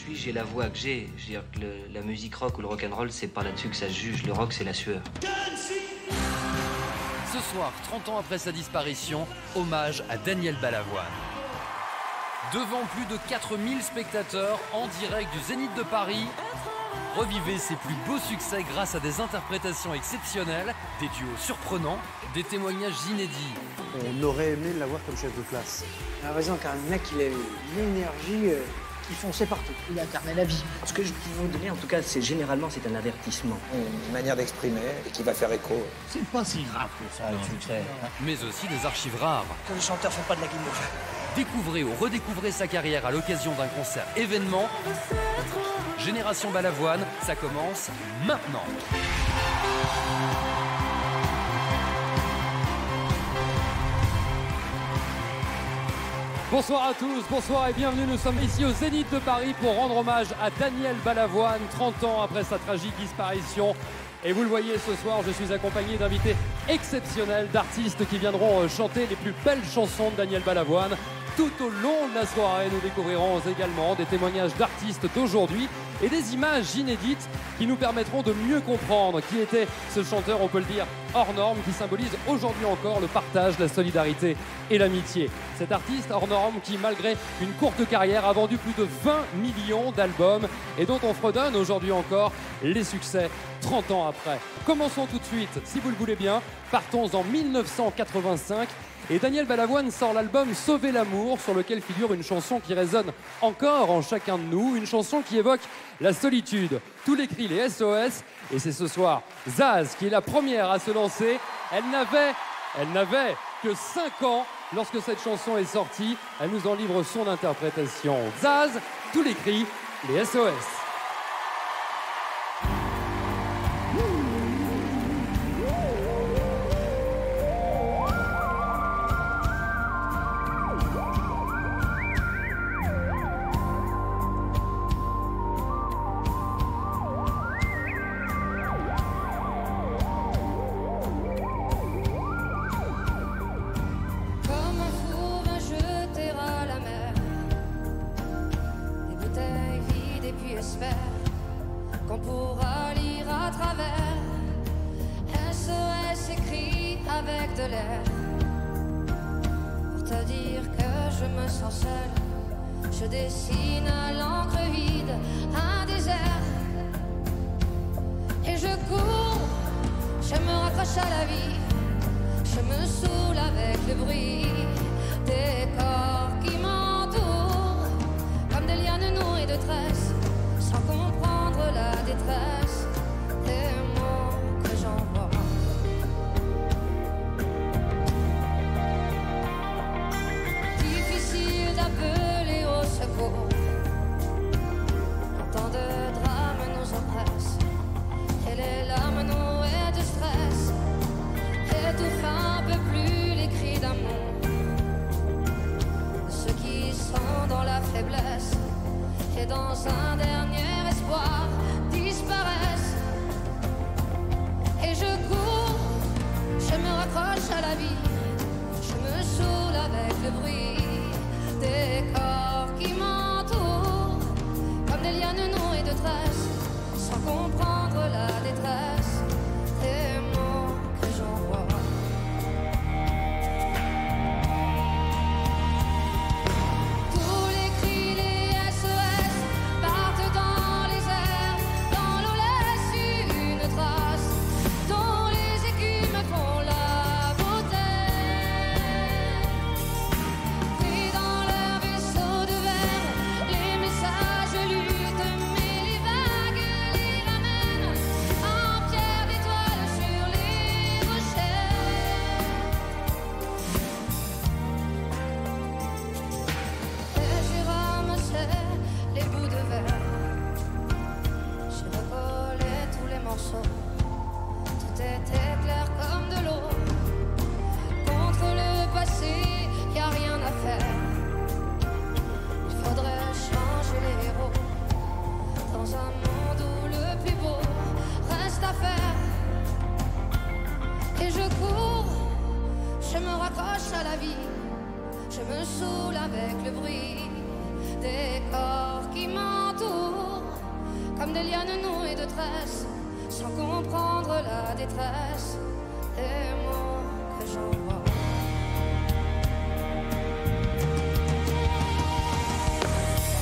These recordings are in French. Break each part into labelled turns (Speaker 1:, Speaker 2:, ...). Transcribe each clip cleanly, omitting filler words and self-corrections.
Speaker 1: suis, j'ai la voix que j'ai. Je veux dire que la musique rock ou le rock'n'roll, c'est pas là-dessus que ça se juge. Le rock, c'est la sueur.
Speaker 2: Ce soir, 30 ans après sa disparition, hommage à Daniel Balavoine. Devant plus de 4000 spectateurs en direct du Zénith de Paris, revivez ses plus beaux succès grâce à des interprétations exceptionnelles, des duos surprenants, des témoignages inédits.
Speaker 3: On aurait aimé l'avoir comme chef de classe.
Speaker 4: Il a raison, car le mec, il a une énergie qui fonçait partout. Il incarnait la vie.
Speaker 1: Ce que je peux vous donner, en tout cas, c'est généralement c'est un avertissement.
Speaker 5: Une manière d'exprimer et qui va faire écho.
Speaker 6: C'est pas si grave que ça, le succès.
Speaker 2: Mais aussi des archives rares.
Speaker 4: Que les chanteurs font pas de la guimauve.
Speaker 2: Découvrez ou redécouvrez sa carrière à l'occasion d'un concert événement. Génération Balavoine, ça commence maintenant.
Speaker 7: Bonsoir à tous, bonsoir et bienvenue. Nous sommes ici au Zénith de Paris pour rendre hommage à Daniel Balavoine, 30 ans après sa tragique disparition. Et vous le voyez ce soir, je suis accompagné d'invités exceptionnels, d'artistes qui viendront chanter les plus belles chansons de Daniel Balavoine. Tout au long de la soirée, nous découvrirons également des témoignages d'artistes d'aujourd'hui et des images inédites qui nous permettront de mieux comprendre qui était ce chanteur, on peut le dire, hors norme, qui symbolise aujourd'hui encore le partage, la solidarité et l'amitié. Cet artiste hors norme qui, malgré une courte carrière, a vendu plus de 20 millions d'albums et dont on fredonne aujourd'hui encore les succès 30 ans après. Commençons tout de suite, si vous le voulez bien, partons en 1985. Et Daniel Balavoine sort l'album Sauver l'amour, sur lequel figure une chanson qui résonne encore en chacun de nous, une chanson qui évoque la solitude. Tous les cris, les SOS, et c'est ce soir Zaz qui est la première à se lancer. Elle n'avait que 5 ans lorsque cette chanson est sortie. Elle nous en livre son interprétation. Zaz, tous les cris, les SOS.
Speaker 8: Qu'on pourra lire à travers. SOS écrit avec de l'air pour te dire que je me sens seule. Je dessine à l'encre vide un désert et je cours, je me raccroche à la vie, je me saoule avec le bruit des corps qui m'entourent comme des lianes nourries de tresses. Sans comprendre la détresse des mots que j'envoie. Difficile d'appeler au secours quand tant de drames nous oppressent et les larmes nouées de stress étouffent un peu plus les cris d'amour de ceux qui sont dans la faiblesse et dans un dernier espoir disparaissent. Et je cours, je me raccroche à la vie, je me saoule avec le bruit des corps qui m'entourent comme des lianes nouées de tresses, sans comprendre la détresse des mots que j'envoie. comme des lianes nouées de tresses, sans comprendre la détresse des mots que j'envoie.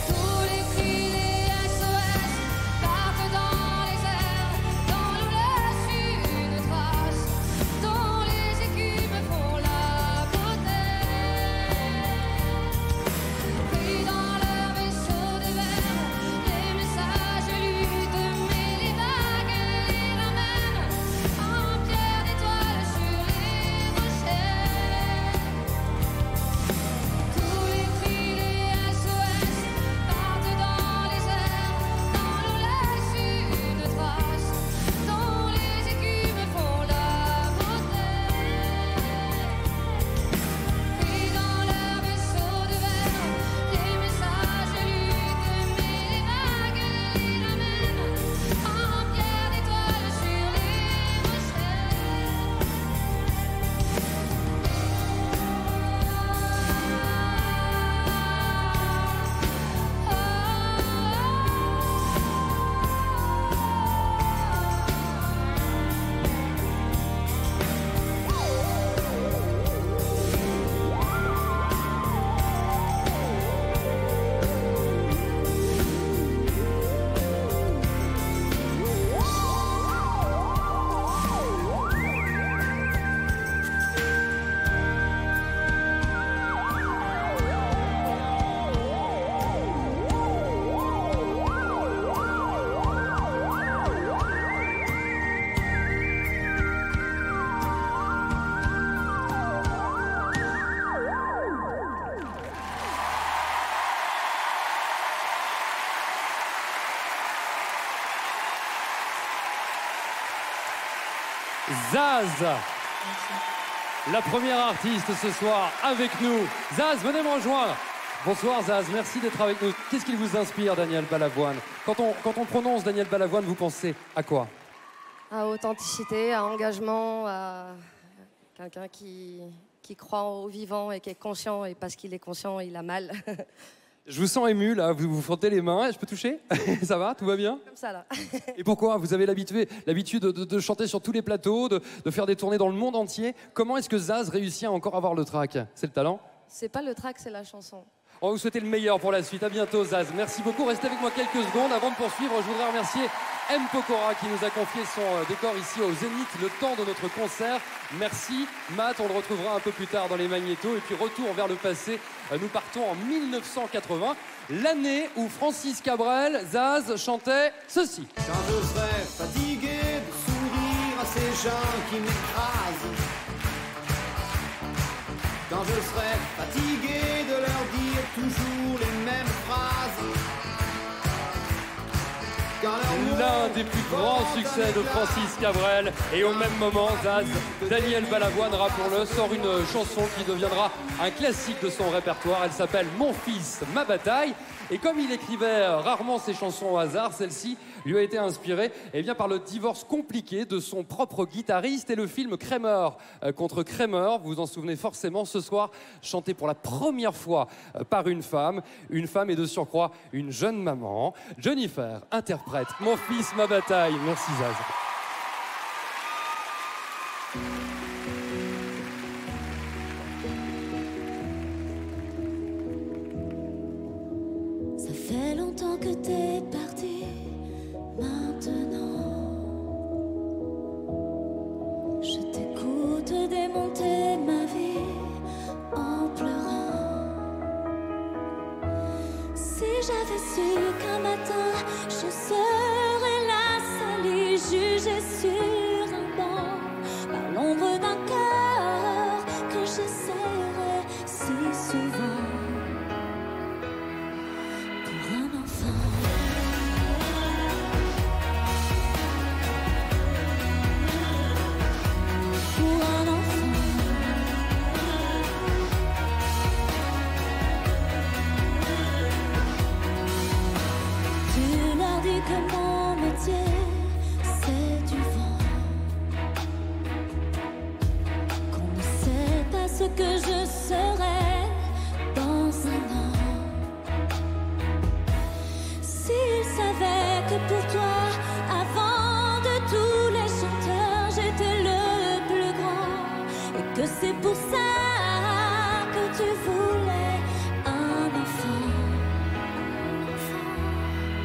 Speaker 8: Tous les cris, les SOS partent dans les airs, dont nous laissent une trace, dont les écumes font la beauté. Pris dans leur vaisseau de verre, les messages luttent, mais les vagues les ramènent en pierre d'étoiles sur les rochers. Tous les cris, les SOS partent dans les airs, dont nous laissent une trace, dont les écumes font la beauté. Pris dans leur vaisseau de verre, les messages luttent, mais les vagues les ramènent en pierre d'étoiles sur les
Speaker 7: Zaz, la première artiste ce soir avec nous. Zaz, venez me rejoindre. Bonsoir Zaz, merci d'être avec nous. Qu'est-ce qui vous inspire, Daniel Balavoine? Quand on prononce Daniel Balavoine, vous pensez à quoi?
Speaker 8: À authenticité, à engagement, à quelqu'un qui croit au vivant et qui est conscient, et parce qu'il est conscient, il a mal.
Speaker 7: Je vous sens ému là, vous vous frottez les mains, je peux toucher? Ça va, tout va bien?
Speaker 8: Comme ça là.
Speaker 7: Et pourquoi? Vous avez l'habitude de chanter sur tous les plateaux, de faire des tournées dans le monde entier. Comment est-ce que Zaz réussit à encore avoir le trac? C'est le talent?
Speaker 8: C'est pas le track, c'est la chanson.
Speaker 7: On va vous souhaiter le meilleur pour la suite. À bientôt Zaz. Merci beaucoup. Restez avec moi quelques secondes. Avant de poursuivre, je voudrais remercier M. Pokora qui nous a confié son décor ici au Zénith le temps de notre concert. Merci Matt, on le retrouvera un peu plus tard dans les magnétos. Et puis retour vers le passé, nous partons en 1980, l'année où Francis Cabrel, Zaz, chantait ceci.
Speaker 9: Quand je serai fatigué de sourire à ces gens qui m'écrasent, quand je serai fatigué de leur dire toujours les mêmes phrases,
Speaker 7: l'un des plus grands succès de Francis Cabrel. Et au même moment, Zaz, Daniel Balavoine, rappelons-le, sort une chanson qui deviendra un classique de son répertoire. Elle s'appelle Mon fils, ma bataille. Et comme il écrivait rarement ses chansons au hasard, celle-ci lui a été inspirée par le divorce compliqué de son propre guitariste et le film Kramer contre Kramer. Vous vous en souvenez forcément, ce soir, chanté pour la première fois par une femme et de surcroît une jeune maman. Jennifer interprète Mon fils, ma bataille. Merci Zaz.
Speaker 10: Ça fait longtemps que t'es parti, maintenant je t'écoute démonter ma vie en pleurant. Si j'avais su qu'un matin je serais là, salie, jugée sur un banc, par l'ombre d'un cœur que j'essaierais si souvent. Que mon métier, c'est du vent, qu'on ne sait pas ce que je serai dans un an. S'il savait que pour toi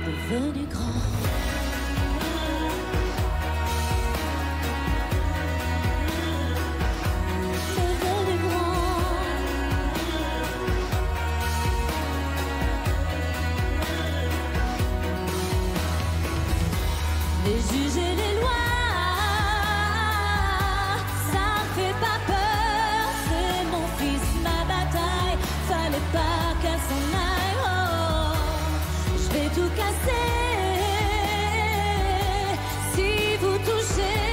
Speaker 10: devenu grand. Les juges et les lois, ça fait pas peur. C'est mon fils, ma bataille. Fallait pas qu'elle s'en aille. Oh, je vais tout casser. Si vous touchez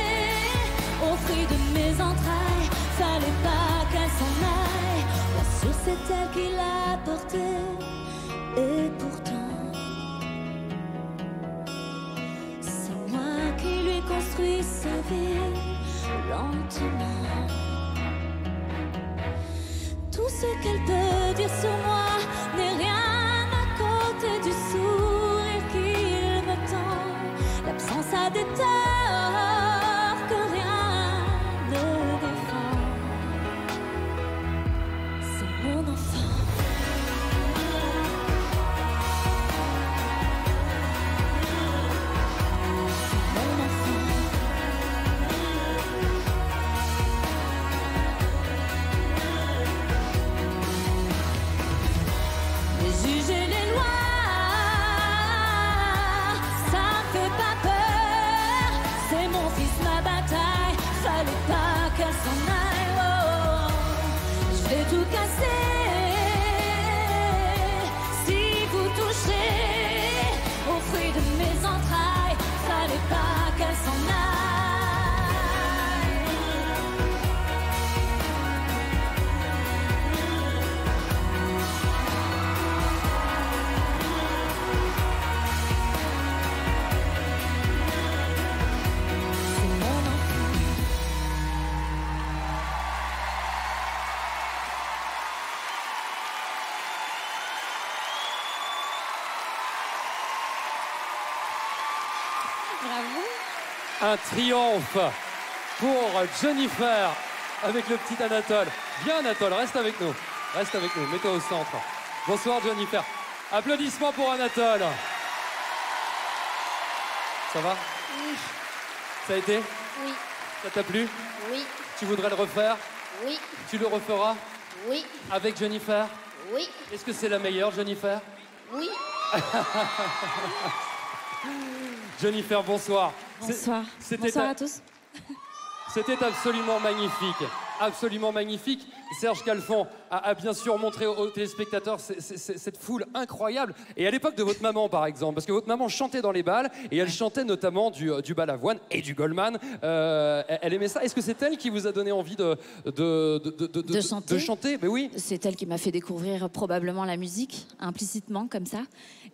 Speaker 10: aux fruits de mes entrailles, fallait pas qu'elle s'en aille. La source c'est elle qui l'a portée. Et pourtant construit sa vie lentement. Tout ce qu'elle peut dire sur moi n'est rien à côté du sourire qu'il me tend. L'absence a des torts que rien ne défend. C'est mon enfant. Tout casser. Si vous touchez aux fruits de mes entrailles, fallait pas qu'elle s'en aille. C'est mon enfant.
Speaker 7: Un triomphe pour Jennifer avec le petit Anatole. Viens Anatole, reste avec nous. Reste avec nous, mets-toi au centre. Bonsoir Jennifer. Applaudissements pour Anatole. Ça va?
Speaker 11: Oui.
Speaker 7: Ça a été?
Speaker 11: Oui.
Speaker 7: Ça t'a plu?
Speaker 11: Oui.
Speaker 7: Tu voudrais le refaire?
Speaker 11: Oui.
Speaker 7: Tu le referas?
Speaker 11: Oui.
Speaker 7: Avec Jennifer?
Speaker 11: Oui.
Speaker 7: Est-ce que c'est la meilleure Jennifer?
Speaker 11: Oui.
Speaker 7: Jennifer, bonsoir.
Speaker 10: Bonsoir. Bonsoir à tous.
Speaker 7: C'était absolument magnifique. Absolument magnifique. Serge Calfon a bien sûr montré aux téléspectateurs cette foule incroyable. Et à l'époque de votre maman, par exemple, parce que votre maman chantait dans les bals, et elle chantait notamment du Balavoine et du Goldman. Elle aimait ça. Est-ce que c'est elle qui vous a donné envie de chanter? Ben oui.
Speaker 10: C'est elle qui m'a fait découvrir probablement la musique, implicitement, comme ça.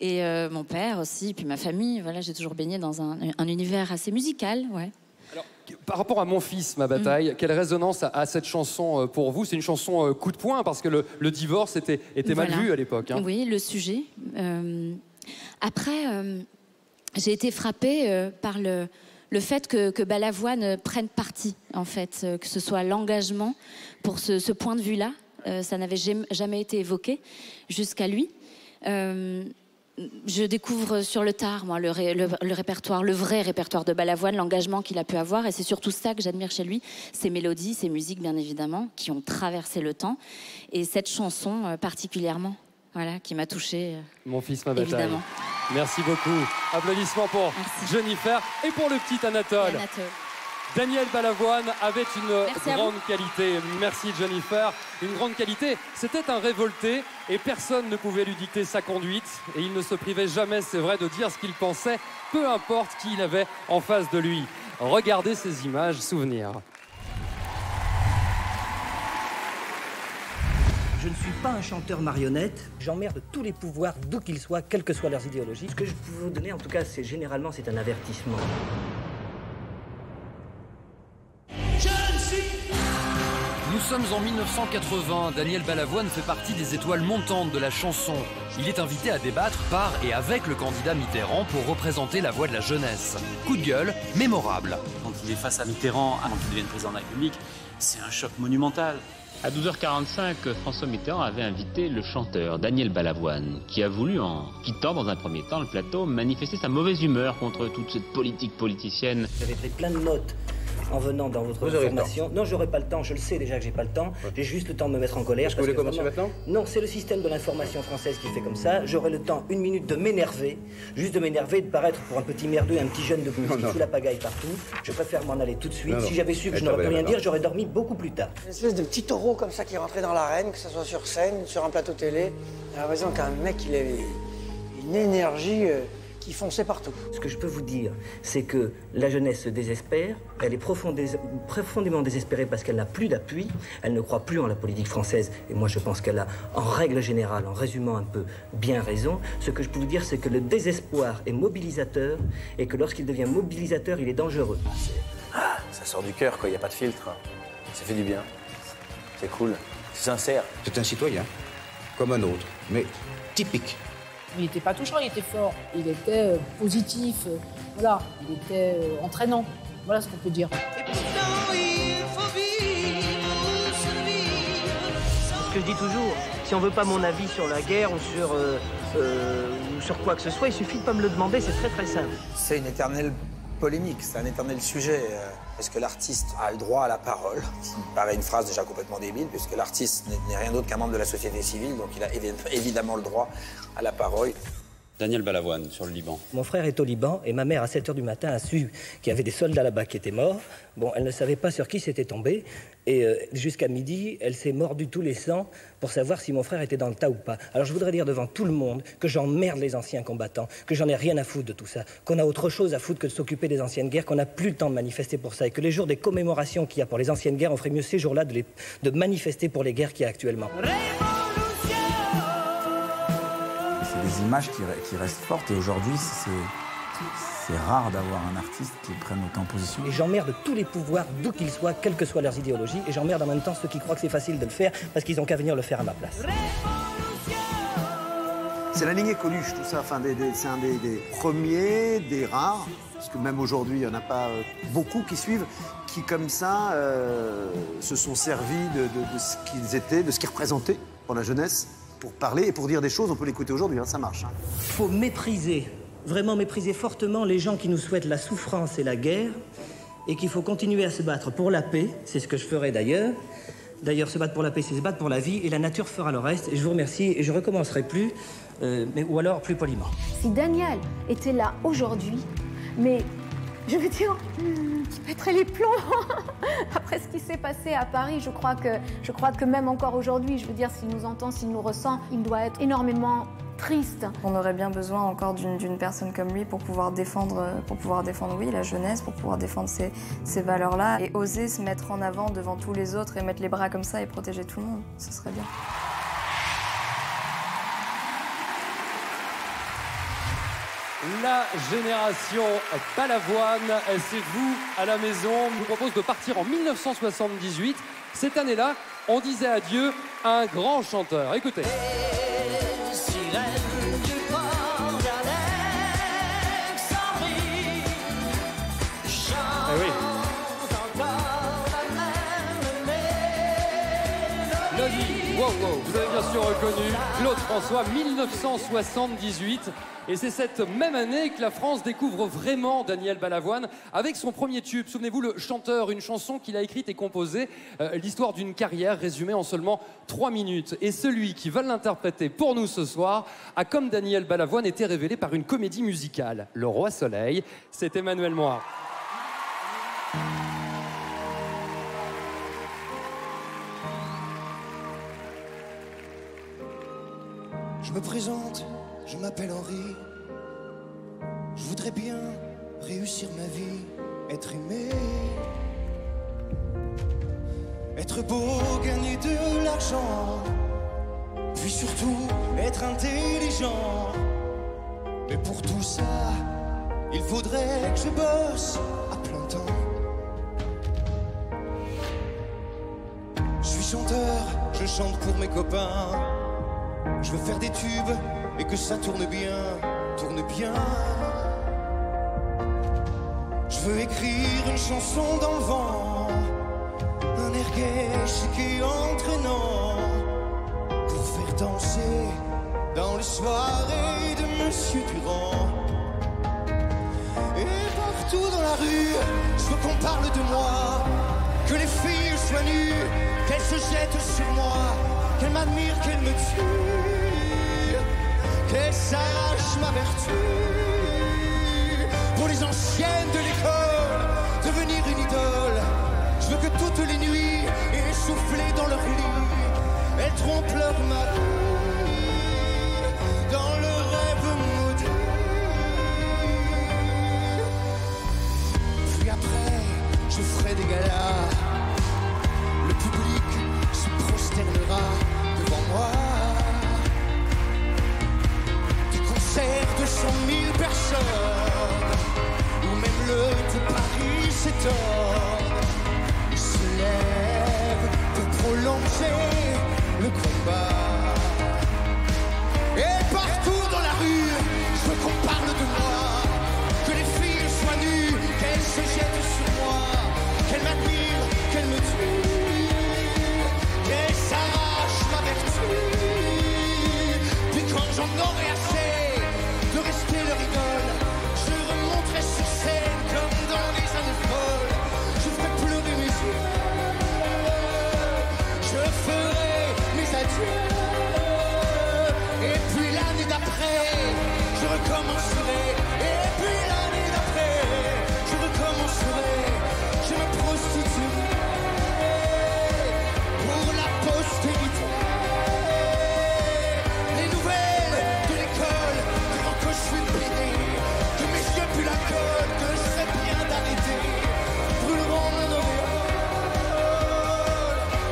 Speaker 10: Et mon père aussi, puis ma famille. Voilà, j'ai toujours baigné dans un univers assez musical, ouais.
Speaker 7: Alors, par rapport à Mon fils, ma bataille, quelle résonance a cette chanson pour vous? C'est une chanson coup de poing, parce que le divorce était mal vu à l'époque. Hein.
Speaker 10: Oui, le sujet. Après, j'ai été frappée par le fait que Balavoine prenne parti, en fait, que ce soit l'engagement pour ce point de vue-là. Ça n'avait jamais été évoqué jusqu'à lui. Je découvre sur le tard, moi, le répertoire, le vrai répertoire de Balavoine, l'engagement qu'il a pu avoir, et c'est surtout ça que j'admire chez lui, ses mélodies, ses musiques, bien évidemment, qui ont traversé le temps, et cette chanson particulièrement, voilà, qui m'a touchée.
Speaker 7: Mon fils, ma bataille.
Speaker 10: Évidemment.
Speaker 7: Merci beaucoup. Applaudissements pour Jennifer et pour le petit Anatole. Daniel Balavoine avait une grande qualité. Merci Jennifer. Une grande qualité. C'était un révolté et personne ne pouvait lui dicter sa conduite. Et il ne se privait jamais, c'est vrai, de dire ce qu'il pensait, peu importe qui il avait en face de lui. Regardez ces images, souvenirs.
Speaker 6: Je ne suis pas un chanteur marionnette. J'emmerde tous les pouvoirs, d'où qu'ils soient, quelles que soient leurs idéologies. Ce que je peux vous donner, en tout cas, c'est généralement, c'est un avertissement.
Speaker 2: Nous sommes en 1980. Daniel Balavoine fait partie des étoiles montantes de la chanson. Il est invité à débattre par et avec le candidat Mitterrand pour représenter la voix de la jeunesse. Coup de gueule mémorable.
Speaker 12: Quand il est face à Mitterrand, avant qu'il devienne président de la République, c'est un choc monumental.
Speaker 11: À 12h45, François Mitterrand avait invité le chanteur Daniel Balavoine, qui a voulu, en quittant dans un premier temps le plateau, manifester sa mauvaise humeur contre toute cette politique politicienne.
Speaker 6: J'avais pris plein de notes en venant dans votre formation. Non, j'aurais pas le temps, je le sais déjà que j'ai pas le temps. J'ai juste le temps de me mettre en colère.
Speaker 3: Est-ce que vous voulez commencer maintenant?
Speaker 6: Non, c'est le système de l'information française qui fait comme ça. J'aurai le temps, une minute, de m'énerver, juste de m'énerver, de paraître pour un petit merdeux, un petit jeune de qui fout la pagaille partout. Je préfère m'en aller tout de suite. Si j'avais su que je n'aurais pu rien dire, j'aurais dormi beaucoup plus tard.
Speaker 4: Une espèce de petit taureau comme ça qui rentrait dans l'arène, que ce soit sur scène, sur un plateau télé. J'ai l'impression qu'un mec, il avait une énergie qui fonçait partout.
Speaker 6: Ce que je peux vous dire, c'est que la jeunesse se désespère, elle est profondément désespérée parce qu'elle n'a plus d'appui, elle ne croit plus en la politique française, et moi je pense qu'elle a, en règle générale, en résumant un peu, bien raison. Ce que je peux vous dire, c'est que le désespoir est mobilisateur, et que lorsqu'il devient mobilisateur, il est dangereux.
Speaker 5: Ça sort du cœur, quoi, il n'y a pas de filtre. Ça fait du bien. C'est cool, c'est sincère.
Speaker 3: C'est un citoyen, comme un autre, mais typique.
Speaker 12: Il n'était pas touchant, il était fort, il était positif, voilà, il était entraînant. Voilà ce qu'on peut dire.
Speaker 6: Ce que je dis toujours, si on veut pas mon avis sur la guerre ou sur quoi que ce soit, il suffit de pas me le demander, c'est très très simple.
Speaker 5: C'est une éternelle polémique, c'est un éternel sujet. Est-ce que l'artiste a le droit à la parole? Ce qui me paraît une phrase déjà complètement débile, puisque l'artiste n'est rien d'autre qu'un membre de la société civile, donc il a évidemment le droit à la parole.
Speaker 11: Daniel Balavoine, sur le Liban.
Speaker 6: Mon frère est au Liban et ma mère, à 7h du matin, a su qu'il y avait des soldats là-bas qui étaient morts. Bon, elle ne savait pas sur qui c'était tombé. Et jusqu'à midi, elle s'est mordue tous les sangs pour savoir si mon frère était dans le tas ou pas. Alors je voudrais dire devant tout le monde que j'emmerde les anciens combattants, que j'en ai rien à foutre de tout ça, qu'on a autre chose à foutre que de s'occuper des anciennes guerres, qu'on n'a plus le temps de manifester pour ça, et que les jours des commémorations qu'il y a pour les anciennes guerres, on ferait mieux ces jours-là de manifester pour les guerres qu'il y a actuellement.
Speaker 13: C'est des images qui restent fortes, et aujourd'hui, c'est rare d'avoir un artiste qui prenne autant position.
Speaker 6: Et j'emmerde tous les pouvoirs, d'où qu'ils soient, quelles que soient leurs idéologies, et j'emmerde en même temps ceux qui croient que c'est facile de le faire, parce qu'ils n'ont qu'à venir le faire à ma place.
Speaker 3: C'est la lignée Coluche, tout ça. Enfin, c'est un des premiers, des rares, parce que même aujourd'hui, il n'y en a pas beaucoup qui suivent, qui comme ça se sont servis de ce qu'ils étaient, de ce qu'ils représentaient pour la jeunesse, pour parler et pour dire des choses. On peut l'écouter aujourd'hui, hein, ça marche.
Speaker 6: Il faut mépriser, vraiment mépriser fortement les gens qui nous souhaitent la souffrance et la guerre, et qu'il faut continuer à se battre pour la paix, c'est ce que je ferai d'ailleurs. D'ailleurs, se battre pour la paix, c'est se battre pour la vie, et la nature fera le reste. Et je vous remercie, et je recommencerai plus, ou alors plus poliment.
Speaker 14: Si Daniel était là aujourd'hui, mais je veux dire, il pèterait les plombs. Après ce qui s'est passé à Paris, je crois que même encore aujourd'hui, je veux dire, s'il nous entend, s'il nous ressent, il doit être énormément triste.
Speaker 15: On aurait bien besoin encore d'une personne comme lui pour pouvoir défendre, oui, la jeunesse, pour pouvoir défendre ces valeurs-là et oser se mettre en avant devant tous les autres et mettre les bras comme ça et protéger tout le monde. Ce serait bien.
Speaker 7: La génération Balavoine, c'est vous à la maison. Je vous propose de partir en 1978. Cette année-là, on disait adieu à un grand chanteur. Écoutez. Eh oui. Lodi, wow, vous avez bien sûr reconnu Claude François, 1978. Et c'est cette même année que la France découvre vraiment Daniel Balavoine avec son premier tube. Souvenez-vous, Le Chanteur, une chanson qu'il a écrite et composée, l'histoire d'une carrière résumée en seulement 3 minutes. Et celui qui va l'interpréter pour nous ce soir a, comme Daniel Balavoine, été révélé par une comédie musicale. Le Roi Soleil, c'est Emmanuel Moir.
Speaker 16: Je me présente, je m'appelle Henri. Je voudrais bien réussir ma vie, être aimé, être beau, gagner de l'argent, puis surtout être intelligent. Mais pour tout ça, il faudrait que je bosse à plein temps. Je suis chanteur, je chante pour mes copains. Je veux faire des tubes et que ça tourne bien, tourne bien. Je veux écrire une chanson dans le vent, un air gai, chic entraînant, pour faire danser dans les soirées de Monsieur Durand. Et partout dans la rue, je veux qu'on parle de moi, que les filles soient nues, qu'elles se jettent sur moi, qu'elles m'admirent, qu'elles me tuent, qu'elles s'arrachent ma vertu. Pour les anciennes de l'école, devenir une idole. Je veux que toutes les nuits, essoufflées dans leur lit, elles trompent leur mari dans le rêve maudit. Puis après, je ferai des galas. Le public se prosternera devant moi. Des concerts de 100 000 personnes, où même le de Paris s'étonne. Il se lève pour prolonger le combat. Et partout dans la rue, je veux qu'on parle de moi, que les filles soient nues, qu'elles se jettent sur moi, qu'elles m'admirent, qu'elles me tuent, qu'elles s'arrachent ma vertu. Puis quand j'en aurai assez de rester leur idole, je remonterai sur scène comme dans les années folles. Je ferai pleurer mes yeux, je ferai mes adieux. Et puis l'année d'après, je recommencerai. Et puis l'année d'après, je recommencerai. Je me prostituerai pour la postérité. Les nouvelles de l'école diront que je suis pédé, que mes yeux puent la colle, que je serais bien d'arrêter. Brûleront mon auréole,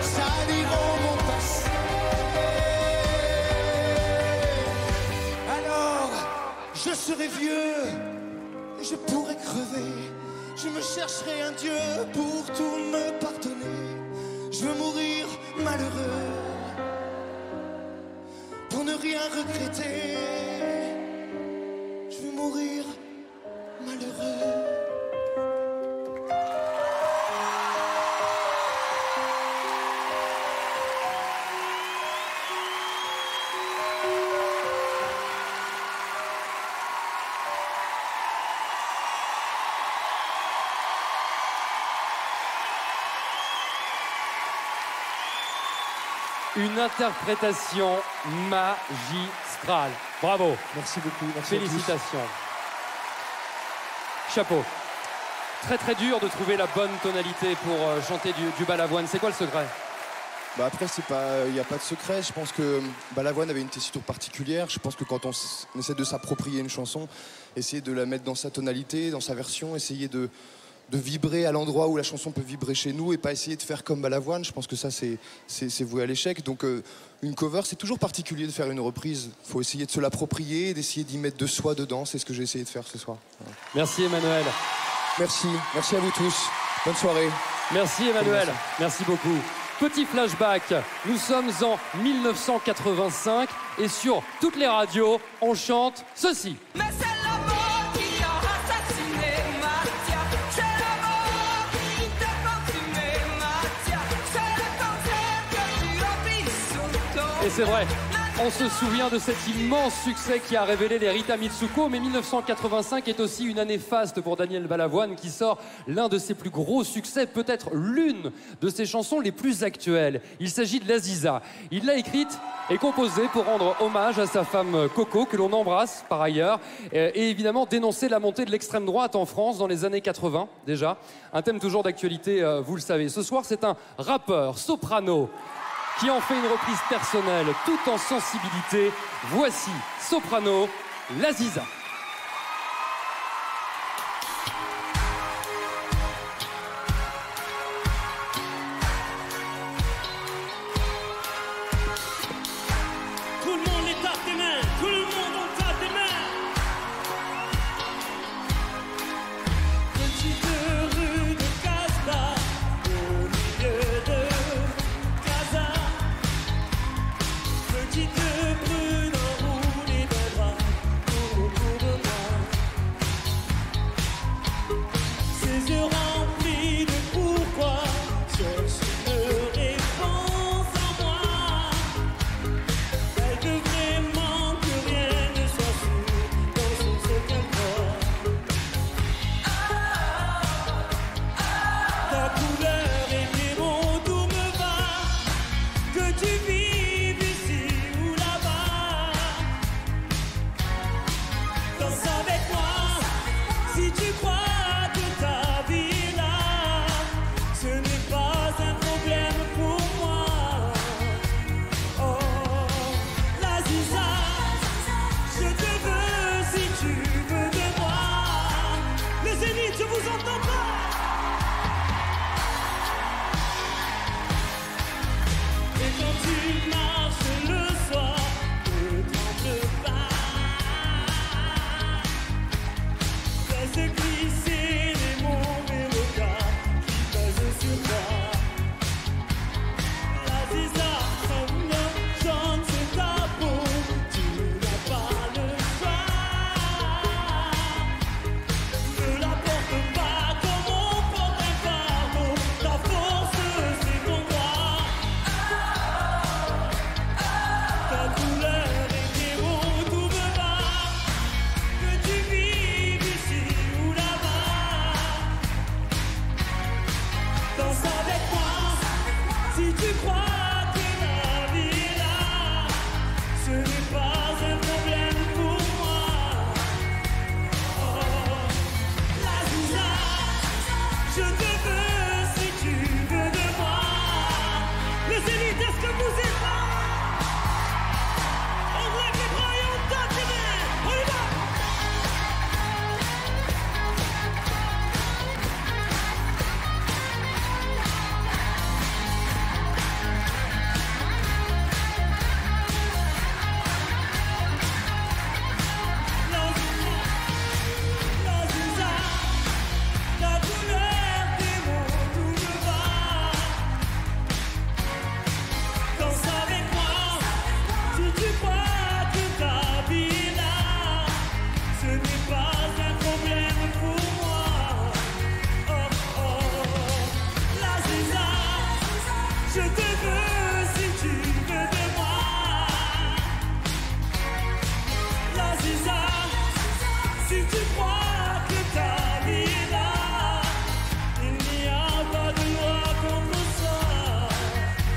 Speaker 16: saliront mon passé. Alors, je serai vieux, je pourrai crever. Je me chercherai un Dieu pour tout me pardonner. Je veux mourir malheureux, pour ne rien regretter. Je veux mourir malheureux.
Speaker 7: Une interprétation magistrale. Bravo.
Speaker 17: Merci beaucoup. Merci.
Speaker 7: Félicitations. Chapeau. Très très dur de trouver la bonne tonalité pour chanter du Balavoine. C'est quoi le secret?
Speaker 17: Bah après, il n'y a pas de secret. Je pense que Balavoine avait une tessiture particulière. Je pense que quand on essaie de s'approprier une chanson, essayer de la mettre dans sa tonalité, dans sa version, essayer de vibrer à l'endroit où la chanson peut vibrer chez nous et pas essayer de faire comme Balavoine. Je pense que ça, c'est voué à l'échec. Donc une cover, c'est toujours particulier de faire une reprise. Il faut essayer de se l'approprier, d'essayer d'y mettre de soi dedans. C'est ce que j'ai essayé de faire ce soir. Voilà.
Speaker 7: Merci Emmanuel.
Speaker 17: Merci. Merci à vous tous. Bonne soirée.
Speaker 7: Merci Emmanuel. Merci beaucoup. Petit flashback, nous sommes en 1985 et sur toutes les radios, on chante ceci.
Speaker 18: Mais c'est la mort qui a assassiné Mathia. C'est la mort qui t'a consumé Mathia. C'est le cancer que tu as pris sous ton...
Speaker 7: Et c'est vrai, on se souvient de cet immense succès qui a révélé les Rita Mitsuko, mais 1985 est aussi une année faste pour Daniel Balavoine qui sort l'un de ses plus gros succès, peut-être l'une de ses chansons les plus actuelles. Il s'agit de l'Aziza. Il l'a écrite et composée pour rendre hommage à sa femme Coco, que l'on embrasse par ailleurs, et évidemment dénoncer la montée de l'extrême droite en France dans les années 80 déjà. Un thème toujours d'actualité, vous le savez. Ce soir, c'est un rappeur, soprano, qui en fait une reprise personnelle, tout en sensibilité. Voici Soprano, l'Aziza.
Speaker 18: Tout le monde les tape des mains, tout le monde on tape des mains. Petite rue de Casbah, au milieu de Casa. Petite brune enroulée de bras, Si tu crois que ta vie est là, ce n'est pas un problème pour moi. Oh, la Ziza, je te veux si tu veux de moi. Le Zénith, je vous entends pas. Et quand tu marches le soir, ne tremble pas. Laisse glisser les mauvais regards qui pèsent sur toi. La Ziza, chante sur ta peau, tu n'as pas le choix. Ne la porte pas comme on porte un fardeau, ta force c'est ton droit. Ta couleur est héros, tout me va. Que tu vives ici ou là-bas, danse avec moi. Si tu crois que la vie est là, ce n'est pas un problème pour moi. Oh, la Ziza, je te veux si tu veux de moi. Le Zénith, est-ce que vous êtes là? On lève les bras et on tape les mains. On y va. La Ziza, la couleur des mots, tout me va. Danse avec moi, si tu crois que ta vie est là, ce n'est pas un problème pour moi. Oh oh, la Ziza, je te veux si tu veux de moi. La Ziza, si tu crois que ta vie est là, il n'y a pas de loi contre ça.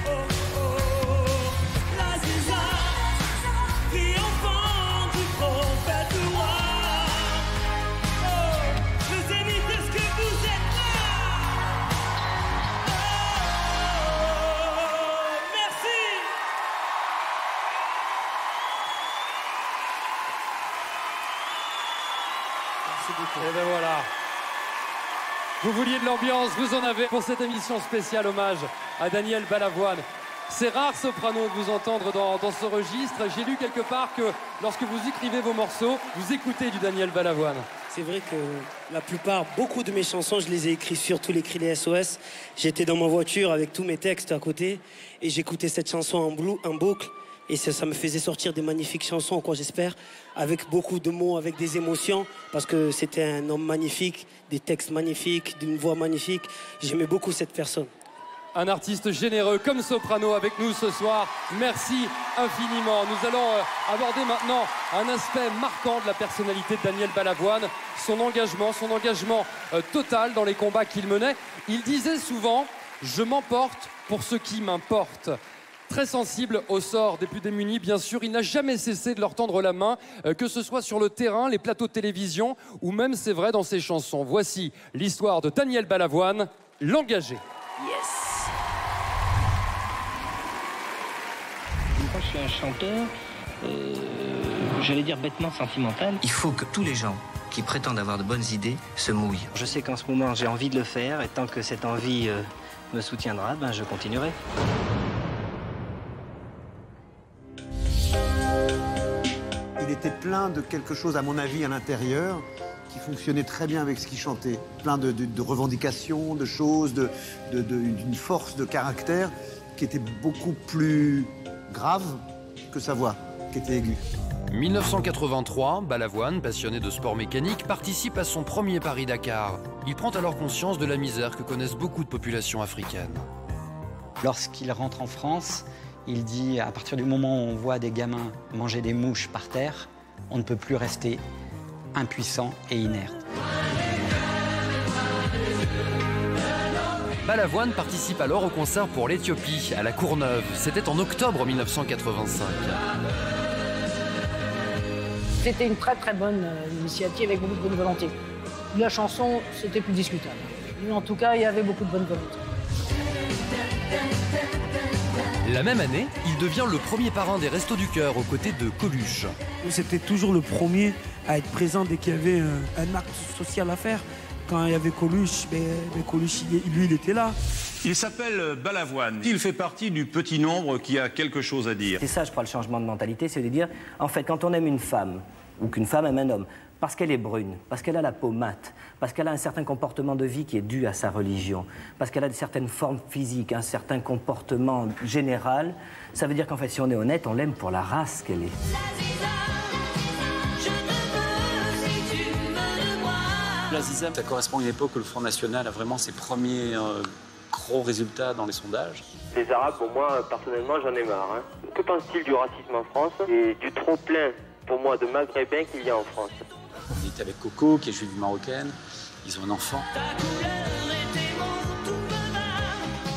Speaker 18: Oh oh, la Ziza, fille enfant du prophète roi. Oh, le Zénith, est-ce que vous êtes là? Oh, merci.
Speaker 7: Et ben voilà. Vous vouliez de l'ambiance, vous en avez pour cette émission spéciale hommage à Daniel Balavoine. C'est rare, soprano, de vous entendre dans ce registre. J'ai lu quelque part que lorsque vous écrivez vos morceaux, vous écoutez du Daniel Balavoine.
Speaker 19: C'est vrai que la plupart, beaucoup de mes chansons, je les ai écrites, surtout les cris des SOS. J'étais dans ma voiture avec tous mes textes à côté et j'écoutais cette chanson en boucle. Et ça me faisait sortir des magnifiques chansons, quoi, j'espère, avec beaucoup de mots, avec des émotions, parce que c'était un homme magnifique, des textes magnifiques, d'une voix magnifique. J'aimais beaucoup cette personne.
Speaker 7: Un artiste généreux comme soprano avec nous ce soir. Merci infiniment. Nous allons aborder maintenant un aspect marquant de la personnalité de Daniel Balavoine, son engagement total dans les combats qu'il menait. Il disait souvent « Je m'emporte pour ce qui m'importe ». Très sensible au sort des plus démunis, bien sûr, il n'a jamais cessé de leur tendre la main, que ce soit sur le terrain, les plateaux de télévision, ou même, c'est vrai, dans ses chansons. Voici l'histoire de Daniel Balavoine, l'engagé.
Speaker 6: Yes. Moi, je suis un chanteur, j'allais dire bêtement sentimental.
Speaker 1: Il faut que tous les gens qui prétendent avoir de bonnes idées se mouillent.
Speaker 6: Je sais qu'en ce moment, j'ai envie de le faire, et tant que cette envie me soutiendra, ben, je continuerai.
Speaker 3: Il était plein de quelque chose, à mon avis, à l'intérieur, qui fonctionnait très bien avec ce qu'il chantait. Plein de revendications, de choses, d'une force de caractère qui était beaucoup plus grave que sa voix, qui était aiguë.
Speaker 2: 1983, Balavoine, passionné de sport mécanique, participe à son premier Paris-Dakar. Il prend alors conscience de la misère que connaissent beaucoup de populations africaines.
Speaker 20: Lorsqu'il rentre en France, il dit, à partir du moment où on voit des gamins manger des mouches par terre, on ne peut plus rester impuissant et inerte.
Speaker 2: Balavoine participe alors au concert pour l'Éthiopie, à la Courneuve. C'était en octobre 1985.
Speaker 12: C'était une très très bonne initiative avec beaucoup de bonne volonté. La chanson, c'était plus discutable. Mais en tout cas, il y avait beaucoup de bonne volonté.
Speaker 2: La même année, il devient le premier parrain des Restos du Cœur aux côtés de Coluche.
Speaker 21: C'était toujours le premier à être présent dès qu'il y avait un acte social à faire. Quand il y avait Coluche, Coluche, lui, il était là.
Speaker 22: Il s'appelle Balavoine. Il fait partie du petit nombre qui a quelque chose à dire.
Speaker 6: C'est ça, je crois, le changement de mentalité, c'est de dire, en fait, quand on aime une femme, ou qu'une femme aime un homme, parce qu'elle est brune, parce qu'elle a la peau mate, parce qu'elle a un certain comportement de vie qui est dû à sa religion, parce qu'elle a certaines formes physiques, un certain comportement général, ça veut dire qu'en fait, si on est honnête, on l'aime pour la race qu'elle est.
Speaker 23: L'Aziza, ça correspond à une époque où le Front National a vraiment ses premiers gros résultats dans les sondages.
Speaker 24: Les Arabes, pour moi, personnellement, j'en ai marre. Hein. Que pense-t-il du racisme en France et du trop-plein, pour moi, de Maghrébins qu'il y a en France?
Speaker 23: On était avec Coco, qui est juive marocaine. Ils ont un enfant.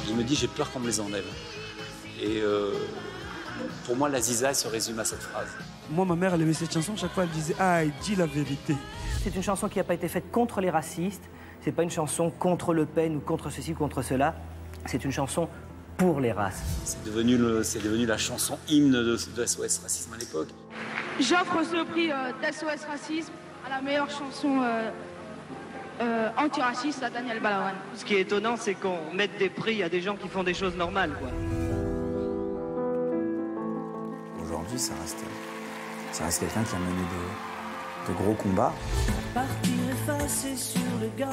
Speaker 23: Il me dit, j'ai peur qu'on me les enlève. Et pour moi, l'Aziza se résume à cette phrase.
Speaker 21: Moi, ma mère, elle aimait cette chanson. Chaque fois, elle disait « Ah, il dit la vérité ».
Speaker 6: C'est une chanson qui n'a pas été faite contre les racistes. C'est pas une chanson contre Le Pen ou contre ceci ou contre cela. C'est une chanson pour les races.
Speaker 23: C'est devenu la chanson hymne de SOS Racisme à l'époque.
Speaker 25: J'offre ce prix d'SOS Racisme à la meilleure chanson antiraciste à Daniel Balavoine.
Speaker 26: Ce qui est étonnant, c'est qu'on mette des prix à des gens qui font des choses normales, quoi.
Speaker 13: Aujourd'hui, ça reste quelqu'un qui a mené de gros combats.
Speaker 10: Partir effacer sur le gange,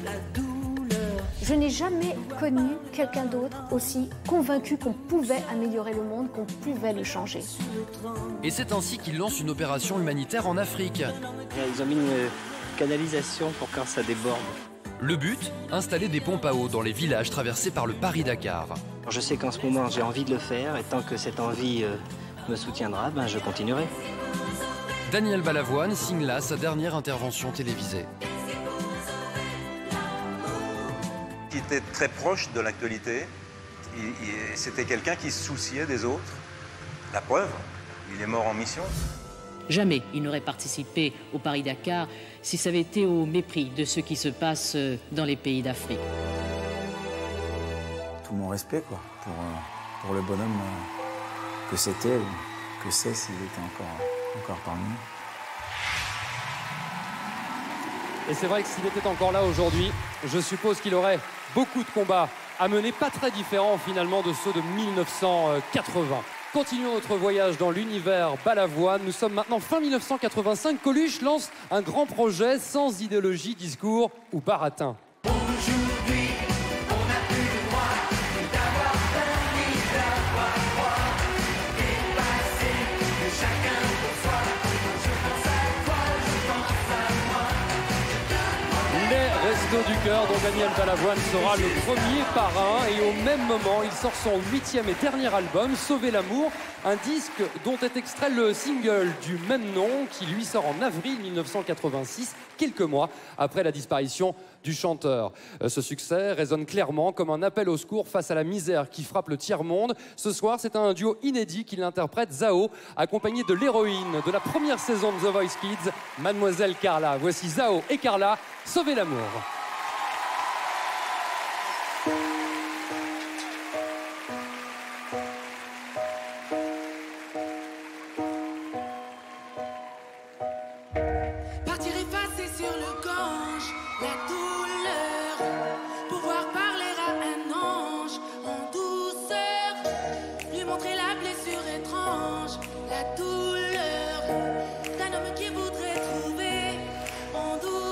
Speaker 10: la douleur.
Speaker 14: Je n'ai jamais connu quelqu'un d'autre aussi convaincu qu'on pouvait améliorer le monde, qu'on pouvait le changer.
Speaker 2: Et c'est ainsi qu'il lance une opération humanitaire en Afrique.
Speaker 26: Ils ont mis une canalisation pour quand ça déborde.
Speaker 2: Le but, installer des pompes à eau dans les villages traversés par le Paris-Dakar.
Speaker 26: Je sais qu'en ce moment, j'ai envie de le faire, et tant que cette envie me soutiendra, je continuerai.
Speaker 2: Daniel Balavoine signe là sa dernière intervention télévisée.
Speaker 27: Il était très proche de l'actualité. C'était quelqu'un qui se souciait des autres. La preuve, il est mort en mission.
Speaker 28: Jamais il n'aurait participé au Paris-Dakar si ça avait été au mépris de ce qui se passe dans les pays d'Afrique.
Speaker 13: Tout mon respect, quoi, pour le bonhomme que c'était, que c'est s'il était encore parmi nous.
Speaker 7: Et c'est vrai que s'il était encore là aujourd'hui, je suppose qu'il aurait beaucoup de combats à mener, pas très différents finalement de ceux de 1980. Continuons notre voyage dans l'univers Balavoine. Nous sommes maintenant fin 1985. Coluche lance un grand projet sans idéologie, discours ou baratin.
Speaker 18: Aujourd'hui, on n'a plus le droit d'avoir peur ni d'avoir froid. Dépassé de chacun pour soi. Je pense à toi, je pense à moi.
Speaker 7: Les Restos du Cœur, dont Daniel Balavoine sera le premier parrain. Et au même moment, il sort son 8e et dernier album, Sauver l'amour, un disque dont est extrait le single du même nom, qui lui sort en avril 1986, quelques mois après la disparition du chanteur. Ce succès résonne clairement comme un appel au secours face à la misère qui frappe le tiers-monde. Ce soir, c'est un duo inédit qu'il interprète, Zao, accompagné de l'héroïne de la première saison de The Voice Kids, Mademoiselle Carla. Voici Zao et Carla, Sauver l'amour.
Speaker 18: Partir effacer sur le gange, la douleur. Pouvoir parler à un ange en douceur. Lui montrer la blessure étrange, la douleur d'un homme qui voudrait trouver en douceur.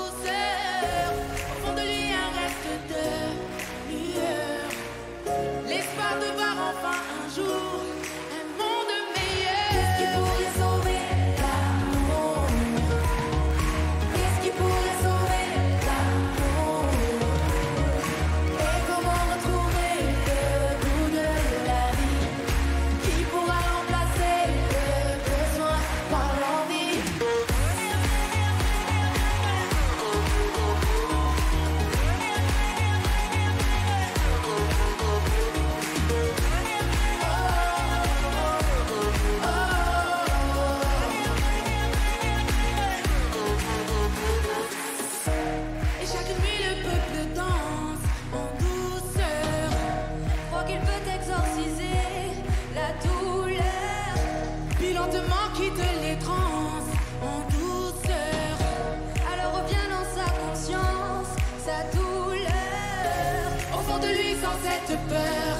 Speaker 4: cette peur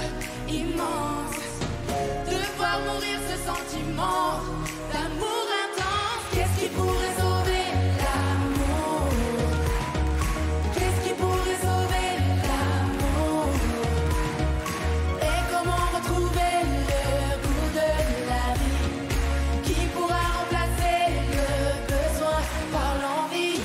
Speaker 4: immense de voir mourir ce sentiment d'amour intense. Qu'est-ce qui pourrait sauver l'amour? Qu'est-ce qui pourrait sauver l'amour? Et comment retrouver le goût de la vie? Qui pourra remplacer le besoin par l'envie?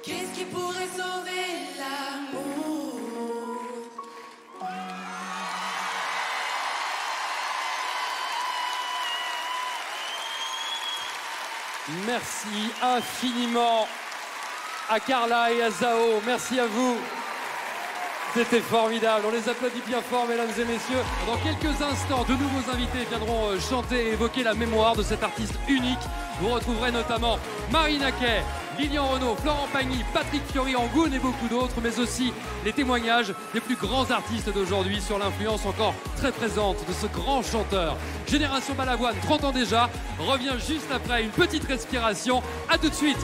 Speaker 4: Qu'est-ce qui pourrait sauver l'amour?
Speaker 7: Merci infiniment à Carla et à Zao. Merci à vous. C'était formidable. On les applaudit bien fort, mesdames et messieurs. Dans quelques instants, de nouveaux invités viendront chanter et évoquer la mémoire de cet artiste unique. Vous retrouverez notamment Marina Kaye, Lilian Renaud, Florent Pagny, Patrick Fiori-Angoune et beaucoup d'autres, mais aussi les témoignages des plus grands artistes d'aujourd'hui sur l'influence encore très présente de ce grand chanteur. Génération Balavoine, 30 ans déjà, revient juste après une petite respiration. À tout de suite.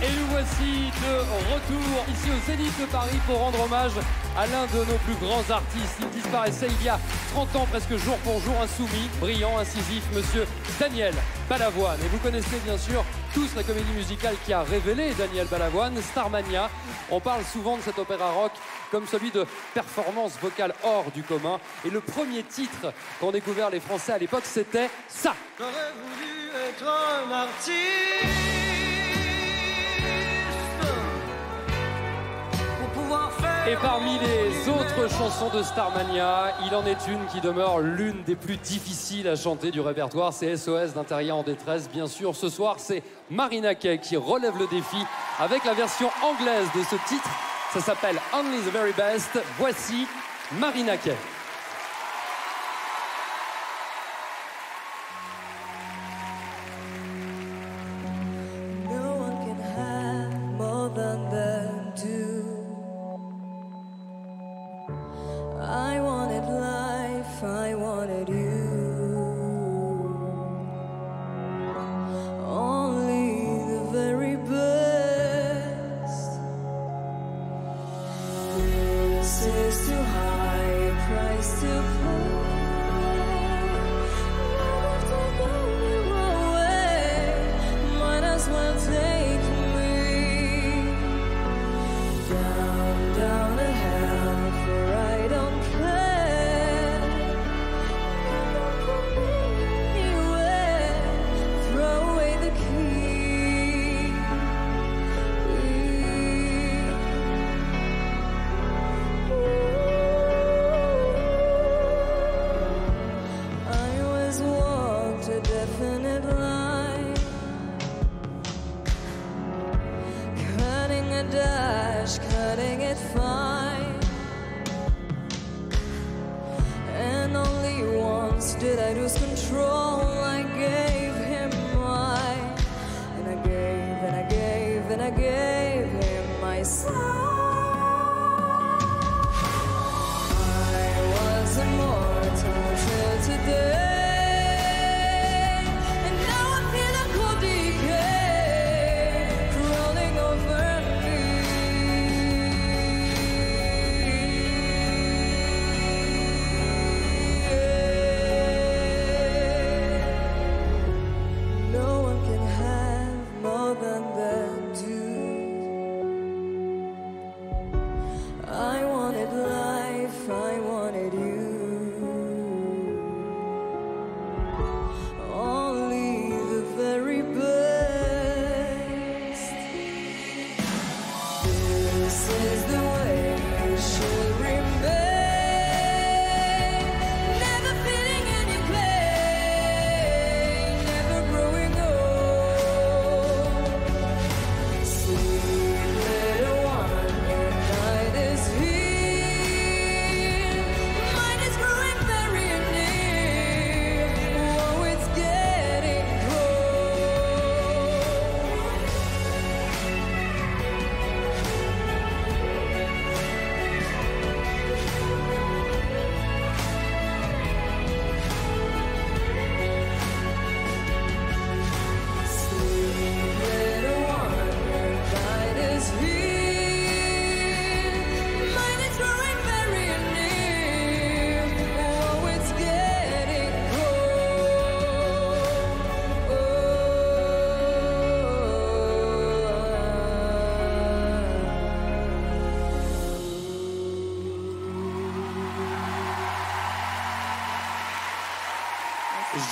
Speaker 7: Et nous voici de retour ici au Zénith de Paris pour rendre hommage à l'un de nos plus grands artistes. Il disparaissait il y a 30 ans, presque jour pour jour, insoumis, brillant, incisif, monsieur Daniel Balavoine. Et vous connaissez bien sûr tous la comédie musicale qui a révélé Daniel Balavoine, Starmania. On parle souvent de cet opéra rock comme celui de performance vocale hors du commun. Et le premier titre qu'ont découvert les Français à l'époque, c'était ça.
Speaker 18: J'aurais voulu être un artiste.
Speaker 7: Et parmi les autres chansons de Starmania, il en est une qui demeure l'une des plus difficiles à chanter du répertoire. C'est SOS d'un terrien en détresse. Bien sûr, ce soir, c'est Marina Kaye qui relève le défi avec la version anglaise de ce titre. Ça s'appelle Only the Very Best. Voici Marina Kaye.
Speaker 5: No one can have more than them do. I wanted life, I wanted you. Only the very best. This is too high a price to pay. Never take me away. Might as well take me down, down to hell, for I don't care. Never put me anywhere. Throw away the key.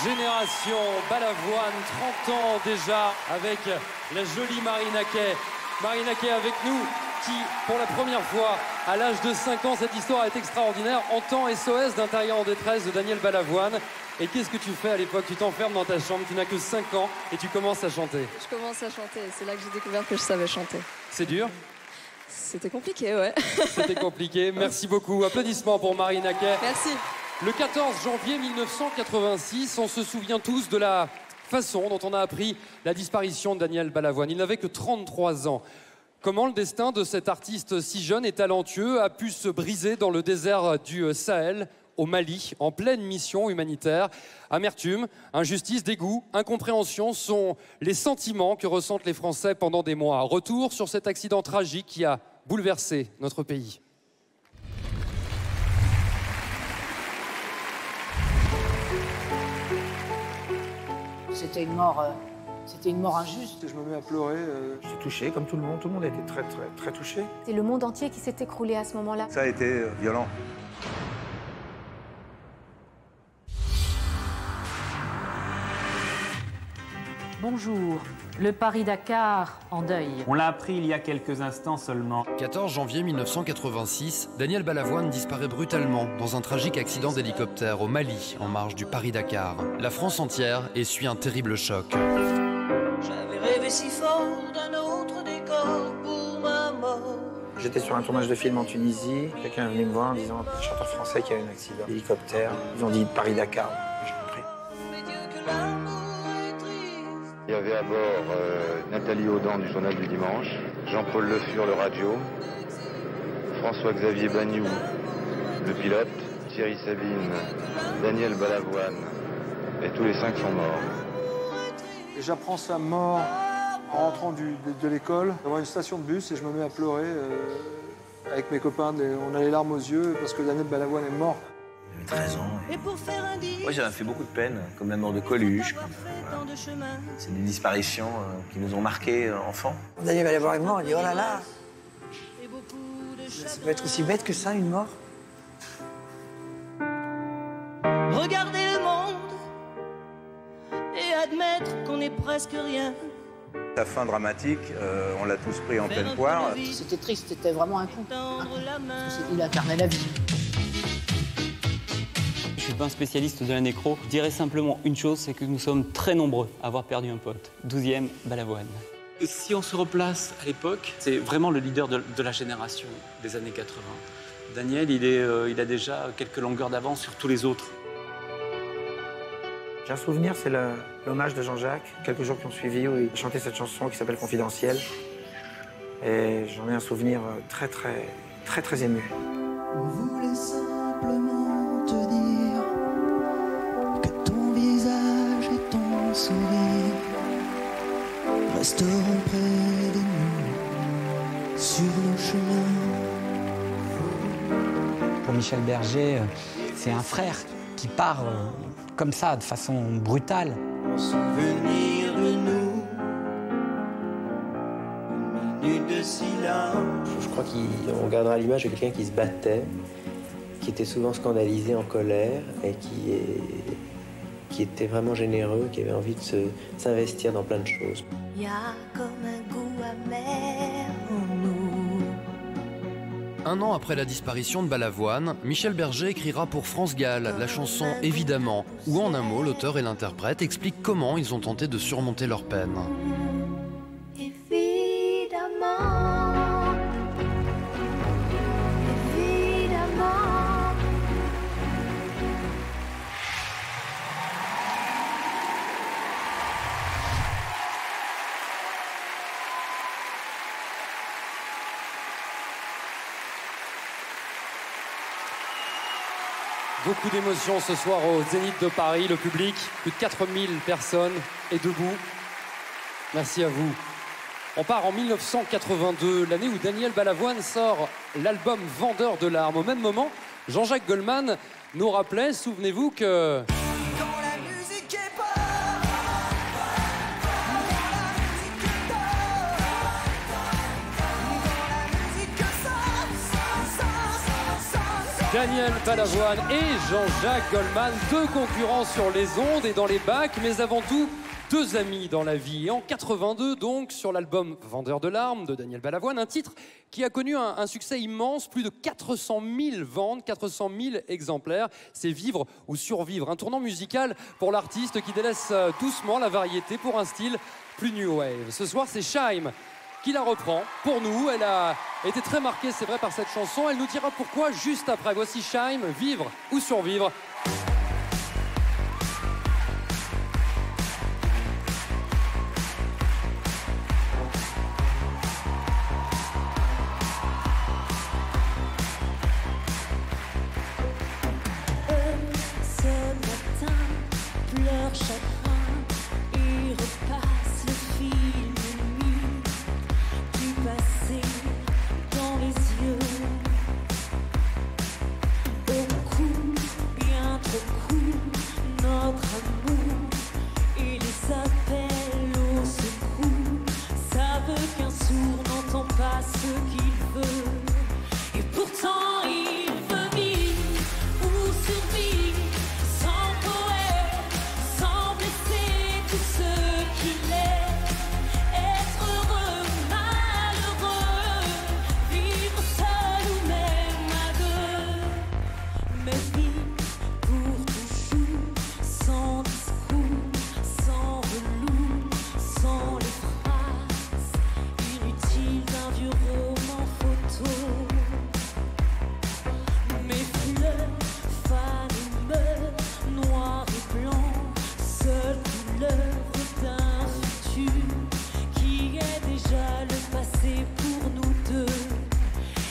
Speaker 7: Génération Balavoine, 30 ans déjà, avec la jolie Marie Naquet. Marie Naquet avec nous, qui, pour la première fois, à l'âge de 5 ans, cette histoire est extraordinaire, entend SOS d'Intérieur en détresse de Daniel Balavoine. Et qu'est-ce que tu fais à l'époque? Tu t'enfermes dans ta chambre, tu n'as que 5 ans et tu commences à chanter.
Speaker 1: Je commence à chanter, c'est là que j'ai découvert que je savais chanter.
Speaker 7: C'est dur?
Speaker 1: C'était compliqué, ouais.
Speaker 7: C'était compliqué, merci beaucoup. Applaudissements pour Marie Naquet.
Speaker 1: Merci.
Speaker 7: Le 14 janvier 1986, on se souvient tous de la façon dont on a appris la disparition de Daniel Balavoine. Il n'avait que 33 ans. Comment le destin de cet artiste si jeune et talentueux a pu se briser dans le désert du Sahel, au Mali, en pleine mission humanitaire? Amertume, injustice, dégoût, incompréhension sont les sentiments que ressentent les Français pendant des mois. Retour sur cet accident tragique qui a bouleversé notre pays.
Speaker 12: C'était une mort injuste.
Speaker 8: Je me mets à pleurer. Je suis touché, comme tout le monde. Tout le monde a été très touché.
Speaker 14: C'est le monde entier qui s'est écroulé à ce moment-là.
Speaker 27: Ça a été violent.
Speaker 28: Bonjour. Le Paris-Dakar en deuil.
Speaker 9: On l'a appris il y a quelques instants seulement.
Speaker 2: 14 janvier 1986, Daniel Balavoine disparaît brutalement dans un tragique accident d'hélicoptère au Mali, en marge du Paris-Dakar. La France entière essuie un terrible choc.
Speaker 18: J'avais rêvé si fort d'un autre décor pour ma mort.
Speaker 8: J'étais sur un tournage de film en Tunisie. Quelqu'un est venu me voir en disant un chanteur français qui a eu un accident d'hélicoptère. Ils ont dit Paris-Dakar. J'ai compris.
Speaker 11: Il y avait à bord Nathalie Audan du Journal du Dimanche, Jean-Paul Le Fur, le radio, François-Xavier Bagnoux, le pilote, Thierry Sabine, Daniel Balavoine, et tous les 5 sont morts.
Speaker 8: J'apprends sa mort en rentrant de l'école, devant une station de bus, et je me mets à pleurer avec mes copains. On a les larmes aux yeux parce que Daniel Balavoine est mort.
Speaker 9: J'avais 13 ans. Ouais, j'avais fait beaucoup de peine, comme la mort de Coluche. Voilà. C'est des disparitions qui nous ont marqués enfants.
Speaker 15: Daniel Balavoine est mort, il dit oh là là, ça peut être aussi bête que ça, une mort.
Speaker 18: Regarder le monde et admettre qu'on n'est presque rien.
Speaker 27: La fin dramatique, on l'a tous pris en pleine poire.
Speaker 12: C'était triste, c'était vraiment un coup. Il incarnait la vie.
Speaker 16: Je suis pas un spécialiste de la nécro. Je dirais simplement une chose, c'est que nous sommes très nombreux à avoir perdu un pote. 12e Balavoine.
Speaker 20: Et si on se replace à l'époque, c'est vraiment le leader de la génération des années 80. Daniel, il a déjà quelques longueurs d'avance sur tous les autres.
Speaker 8: J'ai un souvenir, c'est l'hommage de Jean-Jacques, quelques jours qui ont suivi, où il chantait cette chanson qui s'appelle Confidentiel. Et j'en ai un souvenir très ému.
Speaker 18: On voulait simplement te dire que ton visage et ton sourire resteront près de nous sur nos chemins.
Speaker 20: Pour Michel Berger, c'est un frère qui part comme ça, de façon brutale.
Speaker 18: En souvenir de nous, une minute de silence.
Speaker 26: Je crois qu'on regardera l'image de quelqu'un qui se battait, qui était souvent scandalisé, en colère, et qui était vraiment généreux, qui avait envie de s'investir dans plein de choses.
Speaker 10: Il y a comme un goût amer en nous.
Speaker 2: Un an après la disparition de Balavoine, Michel Berger écrira pour France Gall la chanson « Évidemment », où en un mot, l'auteur et l'interprète expliquent comment ils ont tenté de surmonter leur peine.
Speaker 10: Évidemment, évidemment.
Speaker 7: Beaucoup d'émotions ce soir au Zénith de Paris. Le public, plus de 4000 personnes, est debout. Merci à vous. On part en 1982, l'année où Daniel Balavoine sort l'album Vendeur de larmes. Au même moment, Jean-Jacques Goldman nous rappelait, souvenez-vous, que... Daniel Balavoine et Jean-Jacques Goldman, deux concurrents sur les ondes et dans les bacs, mais avant tout, deux amis dans la vie. Et en 82, donc, sur l'album Vendeur de larmes de Daniel Balavoine, un titre qui a connu un succès immense, plus de 400 000 ventes, 400 000 exemplaires. C'est Vivre ou Survivre, un tournant musical pour l'artiste qui délaisse doucement la variété pour un style plus new wave. Ce soir, c'est Shaim qui la reprend pour nous. Elle a été très marquée, c'est vrai, par cette chanson. Elle nous dira pourquoi juste après. Voici Shaim, Vivre ou Survivre.
Speaker 10: Ce matin, pleure chagrin et repasse le film nuit du passé dans les yeux. Au cou, bien trop court, notre amour et les appels au secours savent qu'un sourd n'entend pas ce qu'il veut. Et pourtant il veut vivre ou survivre sans poète, sans blesser tout ce qu'il est. Être heureux, malheureux, vivre seul ou même à deux. Mais vivre pour toujours, sans discours, sans velours, sans les phrases inutiles d'un vieux roman photo. Mes fleurs, fans et meurent, noir et blanc, seule couleur d'un futur qui est déjà le passé pour nous deux.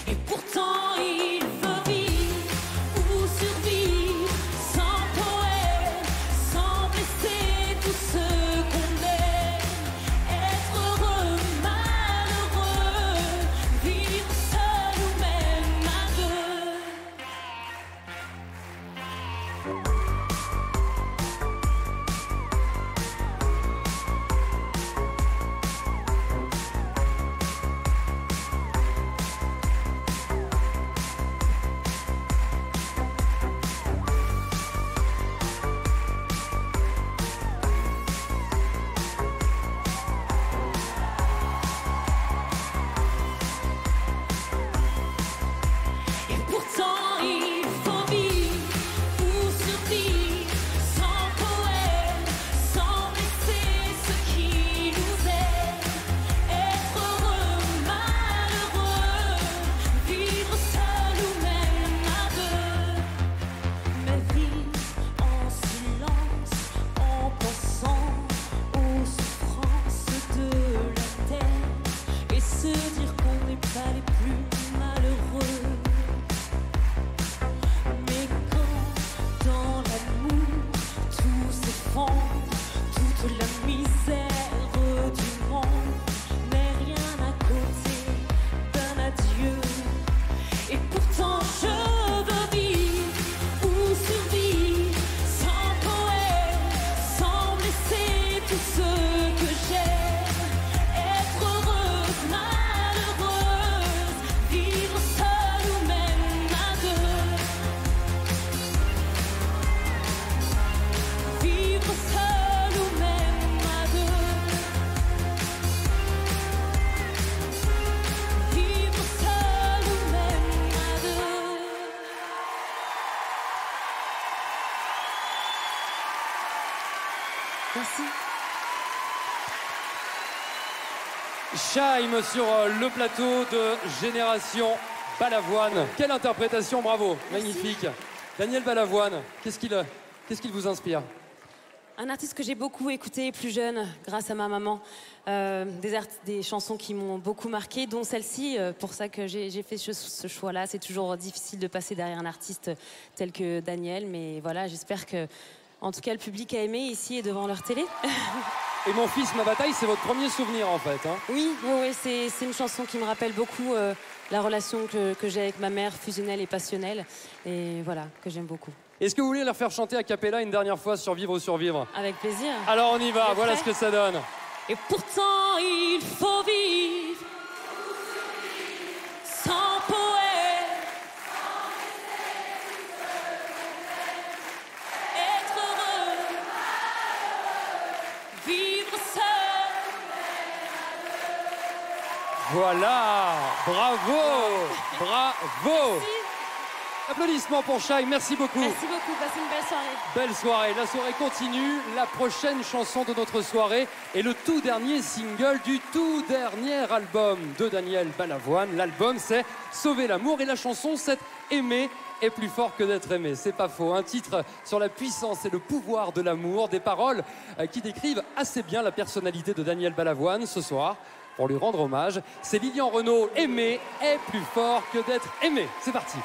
Speaker 10: Et pourtant il veut vivre ou survivre sans poète, sans blesser tout ce qu'on est. Être heureux, malheureux, vivre seul ou même à deux. Et pourtant il faut vivre ou survivre sans poète, sans blesser ce qui nous est. Être heureux, malheureux, vivre seul ou même à deux. Mais vivre en silence, en pensant aux souffrances de la terre et se dire qu'on n'est pas les plus malheureux. Mais quand dans l'amour tout s'effondre, toute la misère du monde n'est rien à côté d'un adieu. Et pourtant je veux vivre ou survivre sans poète, sans blesser tout ce que j'aime. Être heureuse, malheureuse, vivre seule ou même à deux. Vivre seule ou même à deux. Vivre seule ou même à deux. Merci.
Speaker 7: Shaim sur le plateau de Génération Balavoine. Quelle interprétation, bravo, magnifique. Daniel Balavoine, qu'est-ce qu'il vous inspire?
Speaker 3: Un artiste que j'ai beaucoup écouté plus jeune, grâce à ma maman. Des chansons qui m'ont beaucoup marqué, dont celle-ci. Pour ça que j'ai fait ce choix-là. C'est toujours difficile de passer derrière un artiste tel que Daniel. Mais voilà, j'espère que, en tout cas, le public a aimé ici et devant leur télé.
Speaker 7: Et Mon fils, ma bataille, c'est votre premier souvenir en fait. Hein.
Speaker 3: Oui, c'est une chanson qui me rappelle beaucoup la relation que j'ai avec ma mère, fusionnelle et passionnelle. Et voilà, que j'aime beaucoup.
Speaker 7: Est-ce que vous voulez leur faire chanter a cappella une dernière fois Survivre ou Survivre?
Speaker 3: Avec plaisir.
Speaker 7: Alors on y va, voilà ce que ça donne.
Speaker 3: Et pourtant il faut vivre sans poète,
Speaker 7: voilà. Bravo. Bravo. Applaudissements pour Shai, merci beaucoup.
Speaker 3: Merci beaucoup, passez une belle soirée.
Speaker 7: Belle soirée, la soirée continue. La prochaine chanson de notre soirée est le tout dernier single du tout dernier album de Daniel Balavoine. L'album, c'est Sauver l'amour et la chanson, c'est Aimer est plus fort que d'être aimé. C'est pas faux. Un titre sur la puissance et le pouvoir de l'amour. Des paroles qui décrivent assez bien la personnalité de Daniel Balavoine. Ce soir, pour lui rendre hommage, c'est Lilian Renaud. Aimer est plus fort que d'être aimé. C'est parti.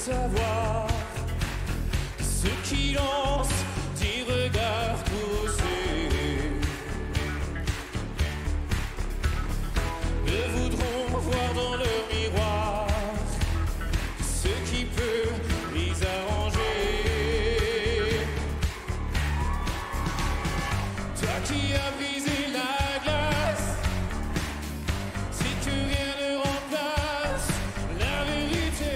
Speaker 18: Savoir ce qui lance tes regards causés ne voudront voir dans leur miroir ce qui peut les arranger. Toi qui as brisé la glace, c'est que rien ne remplace la vérité.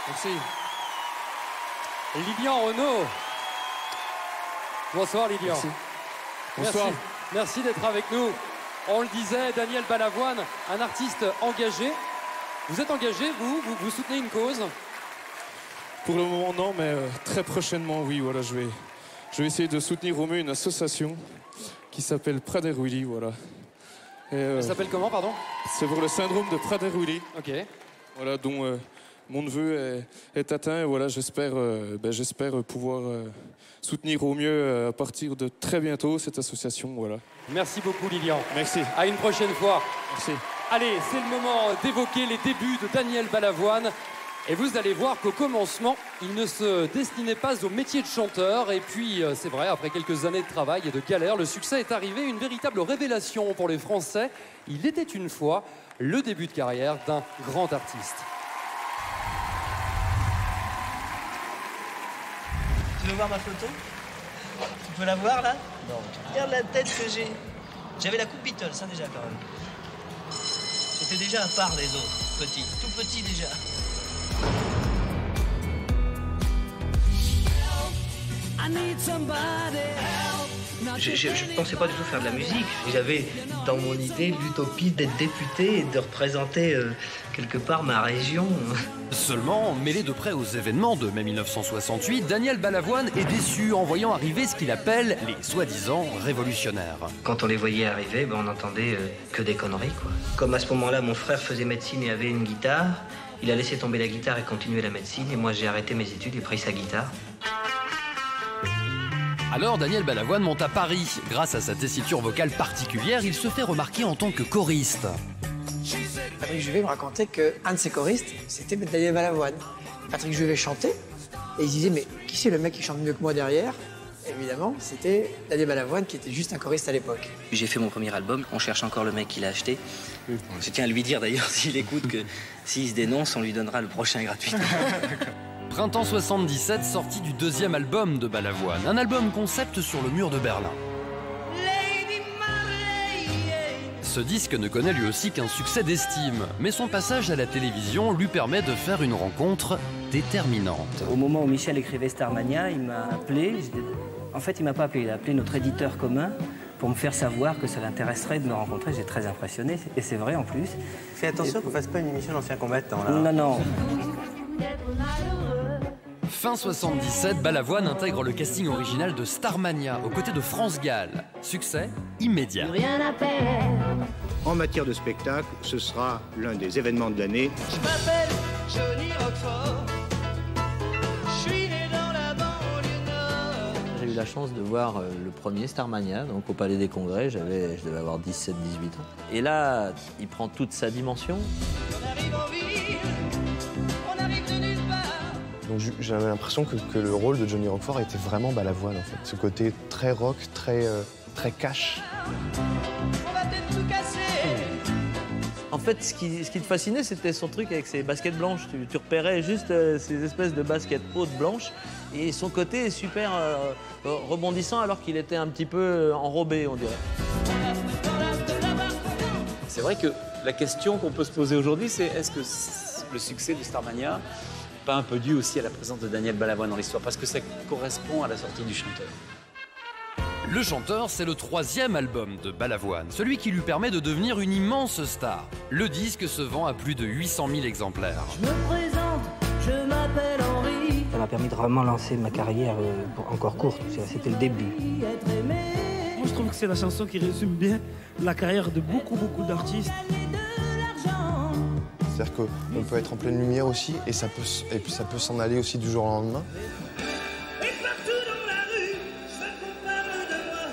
Speaker 7: Merci. Lilian Renaud. Bonsoir Lilian.
Speaker 6: Merci. Bonsoir.
Speaker 7: Merci d'être avec nous. On le disait, Daniel Balavoine, un artiste engagé. Vous êtes engagé, vous soutenez une cause?
Speaker 6: Pour le moment, non, mais très prochainement, oui. Voilà, je vais essayer de soutenir au mieux une association qui s'appelle Prader-Willi, voilà.
Speaker 7: Elle s'appelle comment, pardon?
Speaker 6: C'est pour le syndrome de Prader-Willi.
Speaker 7: Ok.
Speaker 6: Voilà, dont mon neveu est atteint. Et voilà, j'espère pouvoir soutenir au mieux à partir de très bientôt cette association, voilà.
Speaker 7: Merci beaucoup, Lilian.
Speaker 6: Merci.
Speaker 7: À une prochaine fois.
Speaker 6: Merci.
Speaker 7: Allez, c'est le moment d'évoquer les débuts de Daniel Balavoine. Et vous allez voir qu'au commencement, il ne se destinait pas au métier de chanteur. Et puis, c'est vrai, après quelques années de travail et de galère, le succès est arrivé, une véritable révélation pour les Français. Il était une fois le début de carrière d'un grand artiste.
Speaker 13: Tu veux voir ma photo? Tu peux la voir, là? Non. Regarde la tête que j'ai. J'avais la coupe Beatles, ça déjà, quand même. J'étais déjà à part des autres, petit, tout petit déjà. Je ne pensais pas du tout faire de la musique. J'avais dans mon idée l'utopie d'être député et de représenter quelque part ma région.
Speaker 2: Seulement, mêlé de près aux événements de mai 1968, Daniel Balavoine est déçu en voyant arriver ce qu'il appelle les soi-disant révolutionnaires.
Speaker 13: Quand on les voyait arriver, on n'entendait que des conneries, quoi. Comme à ce moment-là, mon frère faisait médecine et avait une guitare, il a laissé tomber la guitare et continué la médecine, et moi j'ai arrêté mes études et pris sa guitare.
Speaker 2: Alors Daniel Balavoine monte à Paris. Grâce à sa tessiture vocale particulière, il se fait remarquer en tant que choriste.
Speaker 15: Patrick Juvet me racontait qu'un de ses choristes, c'était Daniel Balavoine. Patrick Juvet chantait, et il se disait, mais qui c'est le mec qui chante mieux que moi derrière? Évidemment, c'était Daniel Balavoine qui était juste un choriste à l'époque.
Speaker 13: J'ai fait mon premier album, on cherche encore le mec qui l'a acheté. Je tiens à lui dire d'ailleurs, s'il écoute, que s'il se dénonce, on lui donnera le prochain gratuitement.
Speaker 2: Printemps 77, sortie du deuxième album de Balavoine, un album concept sur le mur de Berlin. Ce disque ne connaît lui aussi qu'un succès d'estime, mais son passage à la télévision lui permet de faire une rencontre déterminante.
Speaker 13: Au moment où Michel écrivait Starmania, il m'a appelé. En fait, il m'a pas appelé, il a appelé notre éditeur commun pour me faire savoir que ça l'intéresserait de me rencontrer. J'étais très impressionné, et c'est vrai en plus.
Speaker 26: Fais attention qu'on fasse pas une émission d'anciens combattants, là.
Speaker 13: Non, non.
Speaker 2: Fin 77, Balavoine intègre le casting original de Starmania aux côtés de France Gall. Succès immédiat.
Speaker 17: En matière de spectacle, ce sera l'un des événements de l'année.
Speaker 18: Je m'appelle Johnny Roquefort. Je suis né dans la banlieue nord.
Speaker 19: J'ai eu la chance de voir le premier Starmania, donc au Palais des Congrès. Je devais avoir 17-18 ans. Et là, il prend toute sa dimension.
Speaker 18: On arrive en ville, on arrive de nulle part.
Speaker 21: Donc j'avais l'impression que le rôle de Johnny Roquefort était vraiment Balavoine, en fait. Ce côté très rock, très cash.
Speaker 18: On va peut-être tout casser.
Speaker 19: En fait, ce qui te fascinait, c'était son truc avec ses baskets blanches. Tu repérais juste ces espèces de baskets hautes blanches et son côté super rebondissant alors qu'il était un petit peu enrobé, on dirait.
Speaker 22: C'est vrai que la question qu'on peut se poser aujourd'hui, c'est est-ce que le succès de Starmania pas un peu dû aussi à la présence de Daniel Balavoine dans l'histoire, parce que ça correspond à la sortie du chanteur.
Speaker 2: Le chanteur, c'est le troisième album de Balavoine, celui qui lui permet de devenir une immense star. Le disque se vend à plus de 800 000 exemplaires.
Speaker 18: Je me présente, je m'appelle Henri.
Speaker 13: Ça m'a permis de vraiment lancer ma carrière encore courte, c'était le début.
Speaker 23: Moi, je trouve que c'est la chanson qui résume bien la carrière de beaucoup d'artistes.
Speaker 21: C'est-à-dire qu'on peut être en pleine lumière aussi, et puis ça peut s'en aller aussi du jour au lendemain.
Speaker 18: Et partout dans la rue, ça qu'on parle de moi,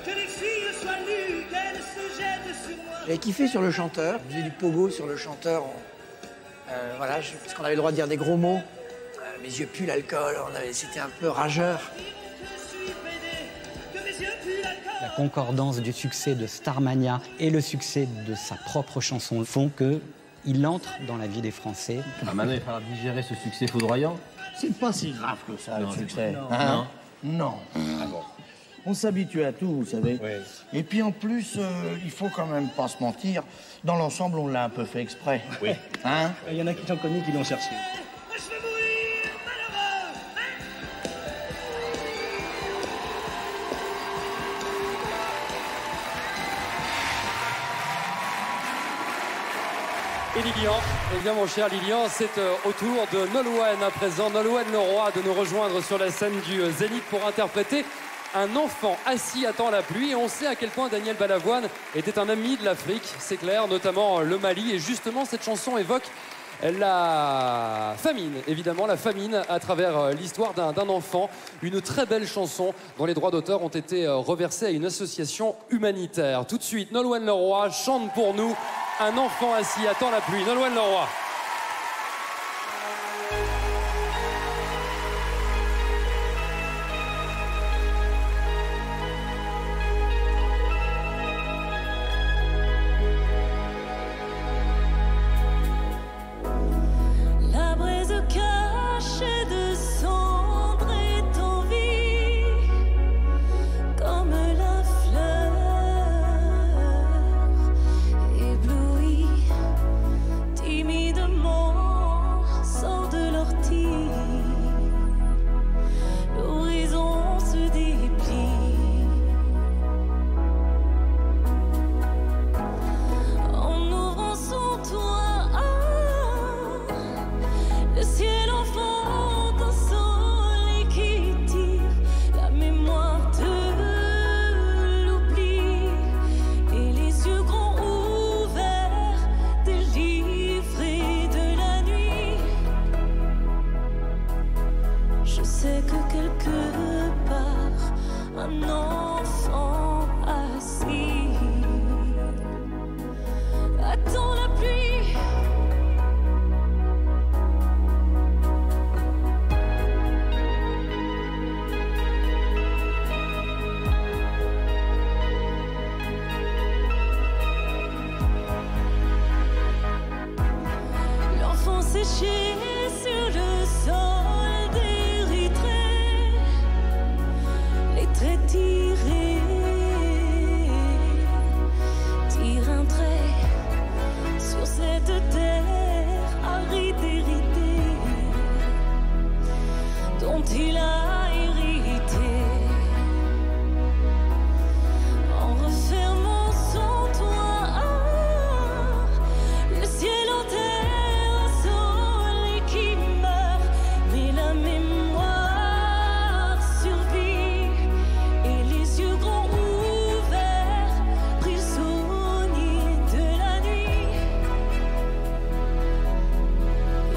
Speaker 18: que les filles soient nues, qu'elles se jettent sur moi.
Speaker 15: J'avais kiffé sur le chanteur, j'ai du pogo sur le chanteur. Voilà, parce qu'on avait le droit de dire des gros mots. Mes yeux puent l'alcool, c'était un peu rageur.
Speaker 20: La concordance du succès de Starmania et le succès de sa propre chanson font qu'il entre dans la vie des Français.
Speaker 19: Maintenant, il va digérer ce succès foudroyant.
Speaker 24: C'est pas si grave que ça, le succès.
Speaker 19: Non.
Speaker 24: Non. Ah bon. On s'habitue à tout, vous savez. Oui. Et puis en plus, il faut quand même pas se mentir. Dans l'ensemble, on l'a un peu fait exprès.
Speaker 22: Oui.
Speaker 24: Hein?
Speaker 23: Il y en a qui j'en connais qui l'ont cherché.
Speaker 7: Et Lilian, eh bien mon cher Lilian, c'est au tour de Nolwenn à présent, Nolwenn Leroy, de nous rejoindre sur la scène du Zénith pour interpréter Un enfant assis attend la pluie. Et on sait à quel point Daniel Balavoine était un ami de l'Afrique, c'est clair, notamment le Mali. Et justement, cette chanson évoque la famine, évidemment, la famine à travers l'histoire d'un enfant. Une très belle chanson dont les droits d'auteur ont été reversés à une association humanitaire. Tout de suite, Nolwenn Leroy chante pour nous Un enfant assis attend la pluie. Nolwenn Leroy.
Speaker 10: La braise cachée de cendres est en vie, comme la fleur éblouie, timidement sort de l'ortie. L'horizon se déplie en ouvrant son toit. Le ciel enfante un soleil qui tire la mémoire de l'oubli, et les yeux grands ouverts, délivrés de la nuit. Je sais que quelque part un enfant assis attend la pluie. L'enfant séché sur le sol d'Érythrée, les traits tirés, tire un trait sur cette terre aride héritée dont il a hérité. En refermant son toit, le ciel enterre un soleil qui meurt, mais la mémoire survit, et les yeux grands ouverts, prisonniers de la nuit.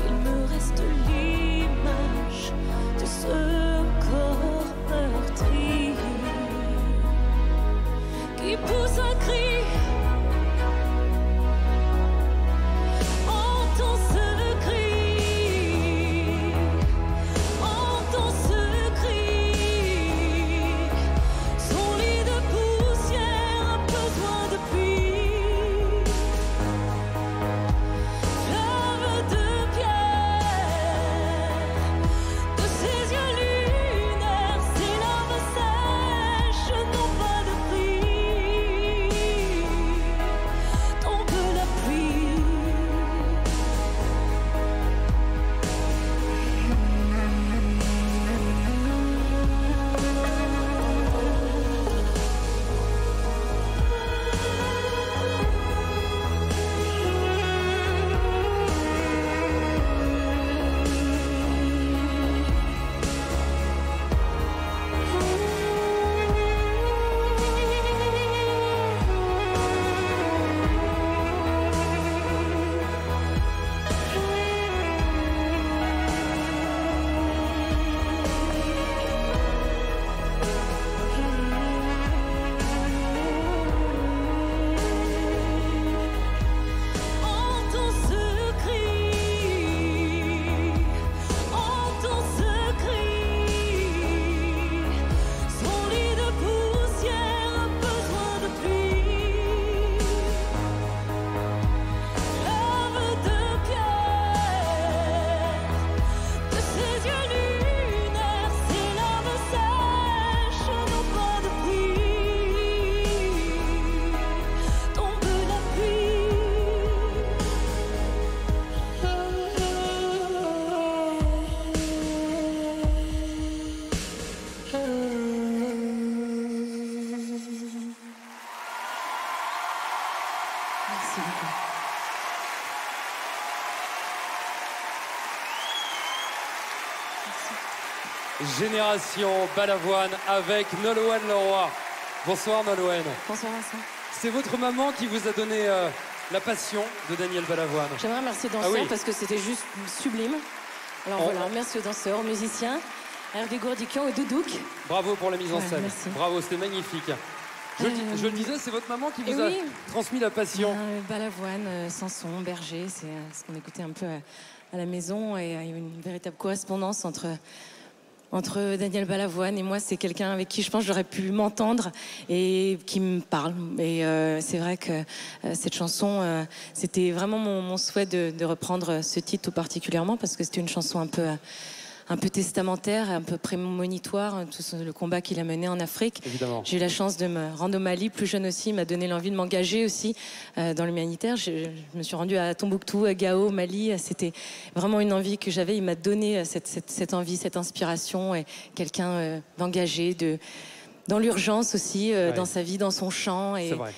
Speaker 10: Il me reste l'image de ce corps meurtri qui pousse un cri. Entends ce cri, entends ce cri. Son lit de poussière a besoin de pluie. Fleuve de pierre, de ses yeux lunaires, ses larmes sèches n'ont pas de prix. Tombe la pluie. Entends ce cri, entends ce cri. Son lit de poussière a besoin de pluie. Fleuve de pierre, de ses yeux lunaires, ses larmes sèches n'ont pas de prix. Tombe la pluie. Merci beaucoup.
Speaker 7: Génération Balavoine avec Nolwenn Leroy. Bonsoir Nolwenn.
Speaker 3: Bonsoir Vincent.
Speaker 7: C'est votre maman qui vous a donné la passion de Daniel Balavoine.
Speaker 3: J'aimerais remercier Danseur
Speaker 7: Ah oui.
Speaker 3: parce que c'était juste sublime. Alors voilà, merci aux danseurs, aux musiciens, à Hervé Gourdiquian, au Doudouk.
Speaker 7: Bravo pour la mise en
Speaker 3: Ouais,
Speaker 7: scène.
Speaker 3: merci.
Speaker 7: Bravo, c'était magnifique. Je le disais, c'est votre maman qui vous a transmis la passion.
Speaker 1: Balavoine, Sanson, Berger, c'est ce qu'on écoutait un peu à la maison. Et il y a une véritable correspondance entre Daniel Balavoine et moi. C'est quelqu'un avec qui je pense j'aurais pu m'entendre et qui me parle. Et c'est vrai que cette chanson, c'était vraiment mon souhait de reprendre ce titre tout particulièrement parce que c'était une chanson un peu testamentaire, un peu prémonitoire, tout le combat qu'il a mené en Afrique.
Speaker 7: Évidemment.
Speaker 1: J'ai eu la chance de me rendre au Mali, plus jeune aussi, il m'a donné l'envie de m'engager aussi dans l'humanitaire. Je me suis rendue à Tombouctou, à Gao, au Mali. C'était vraiment une envie que j'avais. Il m'a donné cette envie, cette inspiration, et quelqu'un d'engagé, dans l'urgence aussi, dans sa vie, dans son chant. Et
Speaker 7: c'est vrai.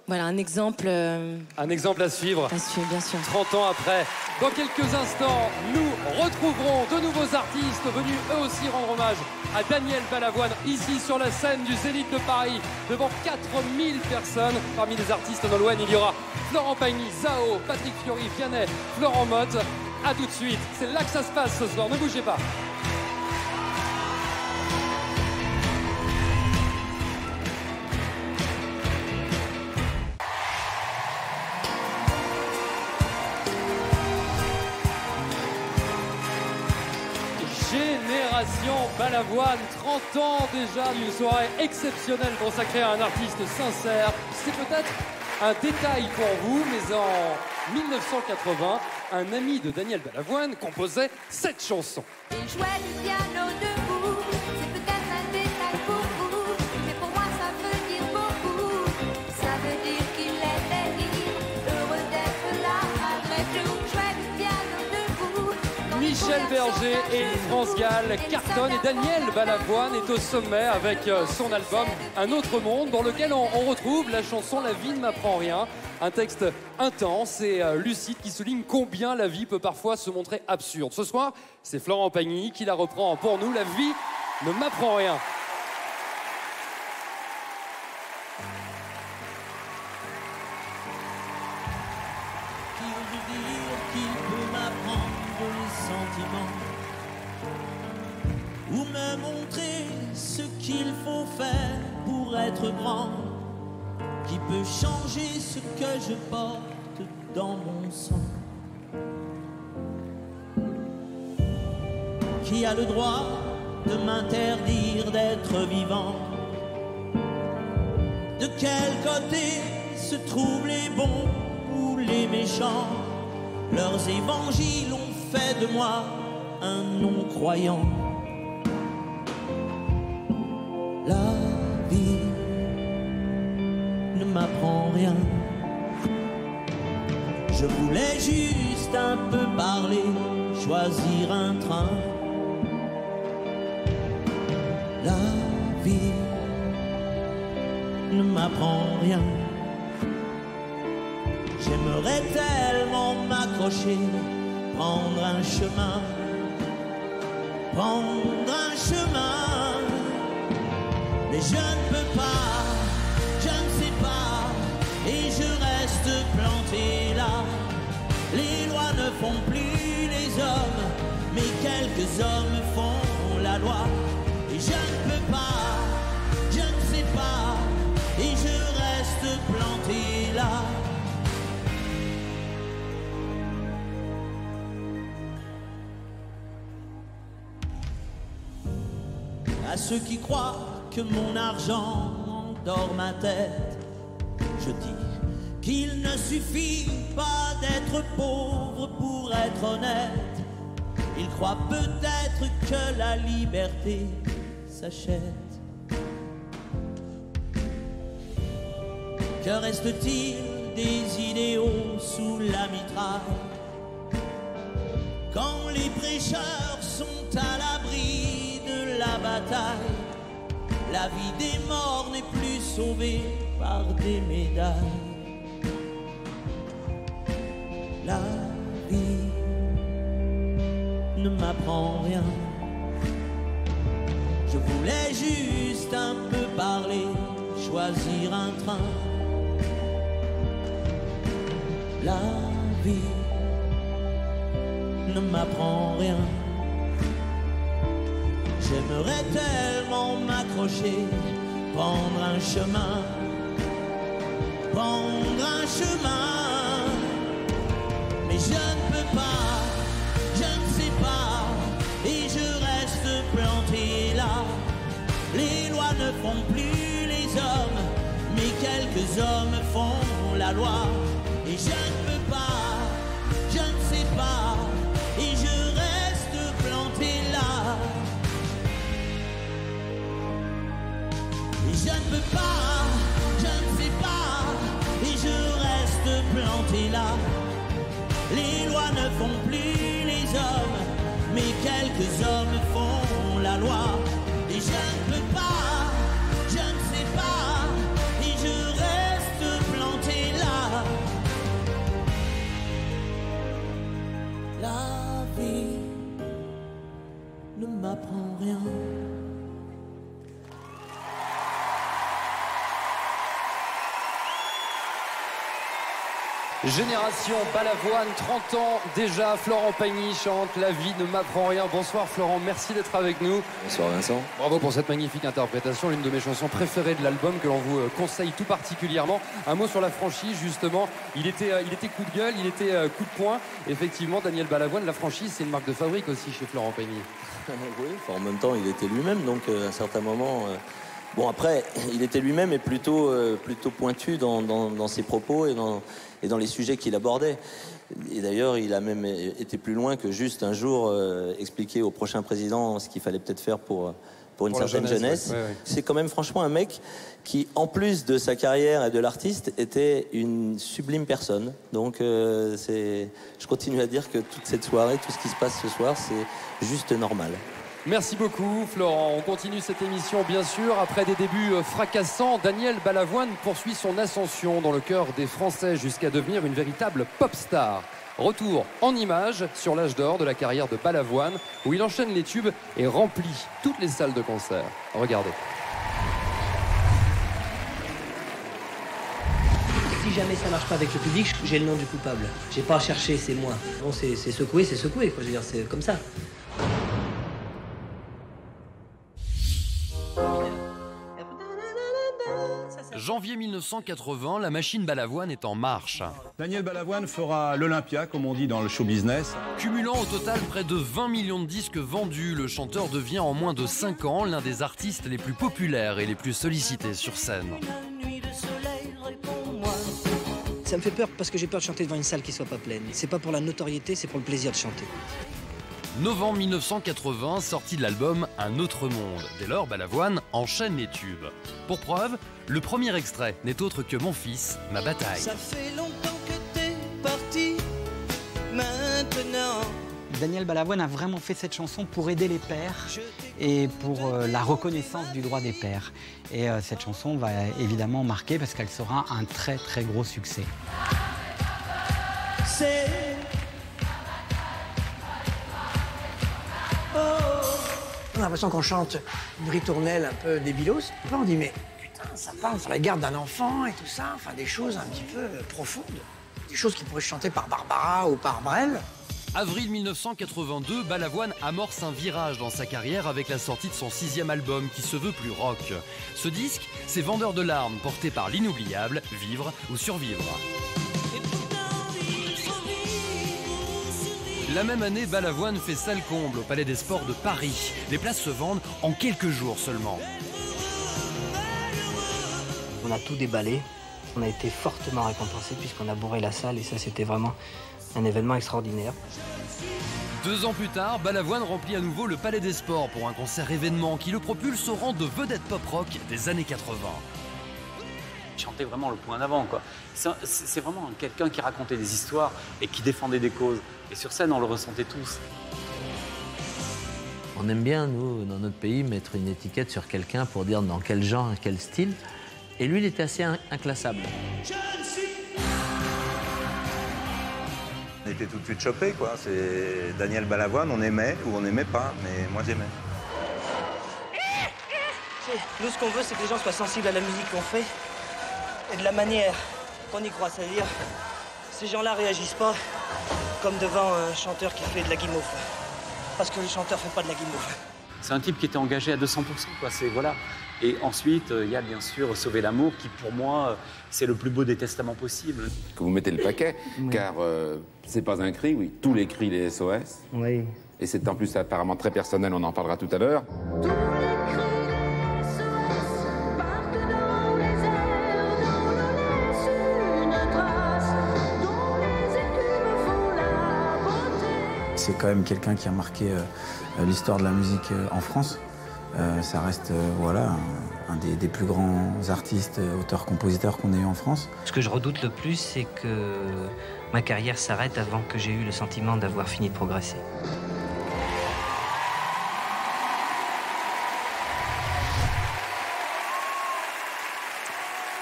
Speaker 1: Voilà, un exemple...
Speaker 7: Un exemple à suivre.
Speaker 1: À suivre, bien sûr.
Speaker 7: 30 ans après. Dans quelques instants, nous retrouverons de nouveaux artistes venus eux aussi rendre hommage à Daniel Balavoine, ici sur la scène du Zénith de Paris, devant 4000 personnes. Parmi les artistes nolwenn, il y aura Florent Pagny, Zao, Patrick Fiori, Vianney, Florent Motte. A tout de suite. C'est là que ça se passe ce soir. Ne bougez pas. Génération Balavoine, 30 ans déjà d'une soirée exceptionnelle consacrée à un artiste sincère. C'est peut-être un détail pour vous, mais en 1980, un ami de Daniel Balavoine composait cette chanson.
Speaker 10: Il jouait du piano debout, c'est peut-être un détail pour vous, mais pour moi ça veut dire beaucoup. Ça veut dire qu'il était libre, heureux d'être là malgré tout. Jouait du piano debout.
Speaker 7: Michel Berger et France Gall cartonnent et Daniel Balavoine est au sommet avec son album Un autre monde, dans lequel on retrouve la chanson La vie ne m'apprend rien. Un texte intense et lucide qui souligne combien la vie peut parfois se montrer absurde. Ce soir, c'est Florent Pagny qui la reprend pour nous. La vie ne m'apprend rien.
Speaker 18: Qui veut dire qu'il peut m'apprendre les sentiments ou me montrer ce qu'il faut faire pour être grand, qui peut changer ce que je porte dans mon sang, qui a le droit de m'interdire d'être vivant. De quel côté se trouvent les bons ou les méchants? Leurs évangiles ont fait de moi un non-croyant. La vie ne m'apprend rien. Je voulais juste un peu parler, choisir un train. La vie ne m'apprend rien. J'aimerais tellement m'accrocher, prendre un chemin, mais je ne peux pas, je ne sais pas, et je reste planté là. Les lois ne font plus les hommes, mais quelques hommes font la loi. Et je ne peux pas, je ne sais pas, et je reste planté là. À ceux qui croient que mon argent endort ma tête, je dis qu'il ne suffit pas d'être pauvre pour être honnête. Ils croient peut-être que la liberté s'achète. Que reste-t-il des idéaux sous la mitraille quand les prêcheurs sont à l'abri de la bataille? La vie des morts n'est plus sauvée par des médailles. La vie ne m'apprend rien. Je voulais juste un peu parler, choisir un train. La vie ne m'apprend rien. J'aimerais tellement m'accrocher, prendre un chemin, prendre un chemin. Mais je ne peux pas, je ne sais pas, et je reste planté là. Les lois ne font plus les hommes, mais quelques hommes font la loi. Et je ne peux pas, je ne sais pas, et je reste planté là. Et je ne peux pas, je ne sais pas, et je reste planté là. Les lois ne font plus les hommes, mais quelques hommes font la loi. Et je ne peux pas, je ne sais pas, et je reste planté là. La vie ne m'apprend rien.
Speaker 7: Génération Balavoine, 30 ans déjà, Florent Pagny chante « La vie ne m'apprend rien ». Bonsoir Florent, merci d'être avec nous.
Speaker 4: Bonsoir Vincent.
Speaker 7: Bravo pour cette magnifique interprétation, l'une de mes chansons préférées de l'album que l'on vous conseille tout particulièrement. Un mot sur la franchise justement, il était coup de gueule, il était coup de poing. Effectivement, Daniel Balavoine, la franchise c'est une marque de fabrique aussi chez Florent Pagny.
Speaker 4: Oui, en même temps il était lui-même, donc à un certain moment... Bon après, il était lui-même et plutôt pointu dans ses propos et dans les sujets qu'il abordait. Et d'ailleurs, il a même été plus loin que juste un jour expliquer au prochain président ce qu'il fallait peut-être faire pour une certaine jeunesse. Ouais. C'est quand même franchement un mec qui, en plus de sa carrière et de l'artiste, était une sublime personne. Donc je continue à dire que toute cette soirée, tout ce qui se passe ce soir, c'est juste normal.
Speaker 7: Merci beaucoup Florent. On continue cette émission bien sûr. Après des débuts fracassants, Daniel Balavoine poursuit son ascension dans le cœur des Français jusqu'à devenir une véritable pop star. Retour en images sur l'âge d'or de la carrière de Balavoine où il enchaîne les tubes et remplit toutes les salles de concert. Regardez.
Speaker 15: Si jamais ça marche pas avec le public, j'ai le nom du coupable. J'ai pas à chercher, c'est moi. Bon, c'est secoué, quoi. Je veux dire, c'est comme ça.
Speaker 2: Janvier 1980, la machine Balavoine est en marche.
Speaker 5: Daniel Balavoine fera l'Olympia, comme on dit dans le show business.
Speaker 2: Cumulant au total près de 20 millions de disques vendus, le chanteur devient en moins de 5 ans l'un des artistes les plus populaires et les plus sollicités sur scène.
Speaker 15: Ça me fait peur parce que j'ai peur de chanter devant une salle qui soit pas pleine. C'est pas pour la notoriété, c'est pour le plaisir de chanter.
Speaker 2: Novembre 1980, sortie de l'album Un autre monde. Dès lors, Balavoine enchaîne les tubes. Pour preuve, le premier extrait n'est autre que Mon fils, ma bataille.
Speaker 18: Ça fait longtemps que t'es parti, maintenant.
Speaker 20: Daniel Balavoine a vraiment fait cette chanson pour aider les pères et pour la reconnaissance du droit des pères. Et cette chanson va évidemment marquer parce qu'elle sera un très très gros succès.
Speaker 18: C'est...
Speaker 15: On a l'impression qu'on chante une ritournelle un peu débilos. Là, on dit, mais putain, ça parle sur la garde d'un enfant et tout ça. Enfin, des choses un petit peu profondes. Des choses qui pourraient se chanter par Barbara ou par Brel.
Speaker 2: Avril 1982, Balavoine amorce un virage dans sa carrière avec la sortie de son 6e album qui se veut plus rock. Ce disque, c'est Vendeur de larmes, porté par l'inoubliable Vivre ou Survivre. La même année, Balavoine fait salle comble au Palais des Sports de Paris. Les places se vendent en quelques jours seulement.
Speaker 15: On a tout déballé. On a été fortement récompensé puisqu'on a bourré la salle et ça, c'était vraiment un événement extraordinaire.
Speaker 2: 2 ans plus tard, Balavoine remplit à nouveau le Palais des Sports pour un concert événement qui le propulse au rang de vedette pop-rock des années 80.
Speaker 22: Il chantait vraiment le point d'avant, quoi. C'est vraiment quelqu'un qui racontait des histoires et qui défendait des causes. Et sur scène, on le ressentait tous.
Speaker 19: On aime bien, nous, dans notre pays, mettre une étiquette sur quelqu'un pour dire dans quel genre, quel style. Et lui, il était assez inclassable.
Speaker 9: On était tout de suite chopés, quoi. C'est Daniel Balavoine, on aimait ou on n'aimait pas, mais moi j'aimais.
Speaker 15: Nous, ce qu'on veut, c'est que les gens soient sensibles à la musique qu'on fait et de la manière qu'on y croit. C'est-à-dire, ces gens-là réagissent pas comme devant un chanteur qui fait de la guimauve. Parce que le chanteur fait pas de la guimauve.
Speaker 22: C'est un type qui était engagé à 200%, quoi. Voilà. Et ensuite, il y a bien sûr Sauver l'amour, qui pour moi, c'est le plus beau des testaments possibles.
Speaker 8: Que vous mettez le paquet, car c'est pas un cri, oui, tous les cris, les SOS.
Speaker 23: Oui.
Speaker 8: Et c'est en plus apparemment très personnel, on en parlera tout à l'heure.
Speaker 11: C'est quand même quelqu'un qui a marqué l'histoire de la musique en France. Ça reste voilà, un des plus grands artistes, auteurs-compositeurs qu'on ait eu en France.
Speaker 12: Ce que je redoute le plus, c'est que ma carrière s'arrête avant que j'ai eu le sentiment d'avoir fini de progresser.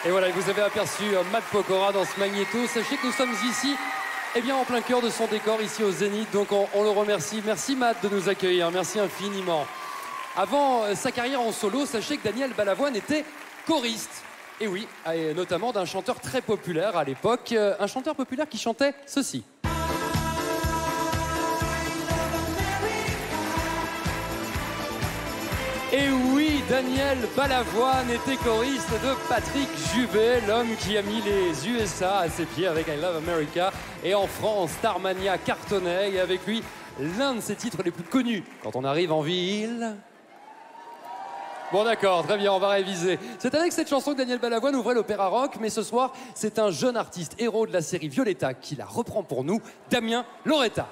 Speaker 7: Et voilà, vous avez aperçu Matt Pokora dans ce magnéto. Sachez que nous sommes ici, eh bien, en plein cœur de son décor, ici au Zénith. Donc on le remercie. Merci Matt de nous accueillir. Merci infiniment. Avant sa carrière en solo, sachez que Daniel Balavoine était choriste. Et oui, et notamment d'un chanteur très populaire à l'époque. Un chanteur populaire qui chantait ceci. Et oui, Daniel Balavoine était choriste de Patrick Juvet, l'homme qui a mis les USA à ses pieds avec I Love America. Et en France, Starmania cartonnait, et avec lui, l'un de ses titres les plus connus. Quand on arrive en ville... Bon d'accord, très bien, on va réviser. C'est avec cette chanson que Daniel Balavoine ouvrait l'opéra rock, mais ce soir, c'est un jeune artiste héros de la série Violetta qui la reprend pour nous, Damien Loretta.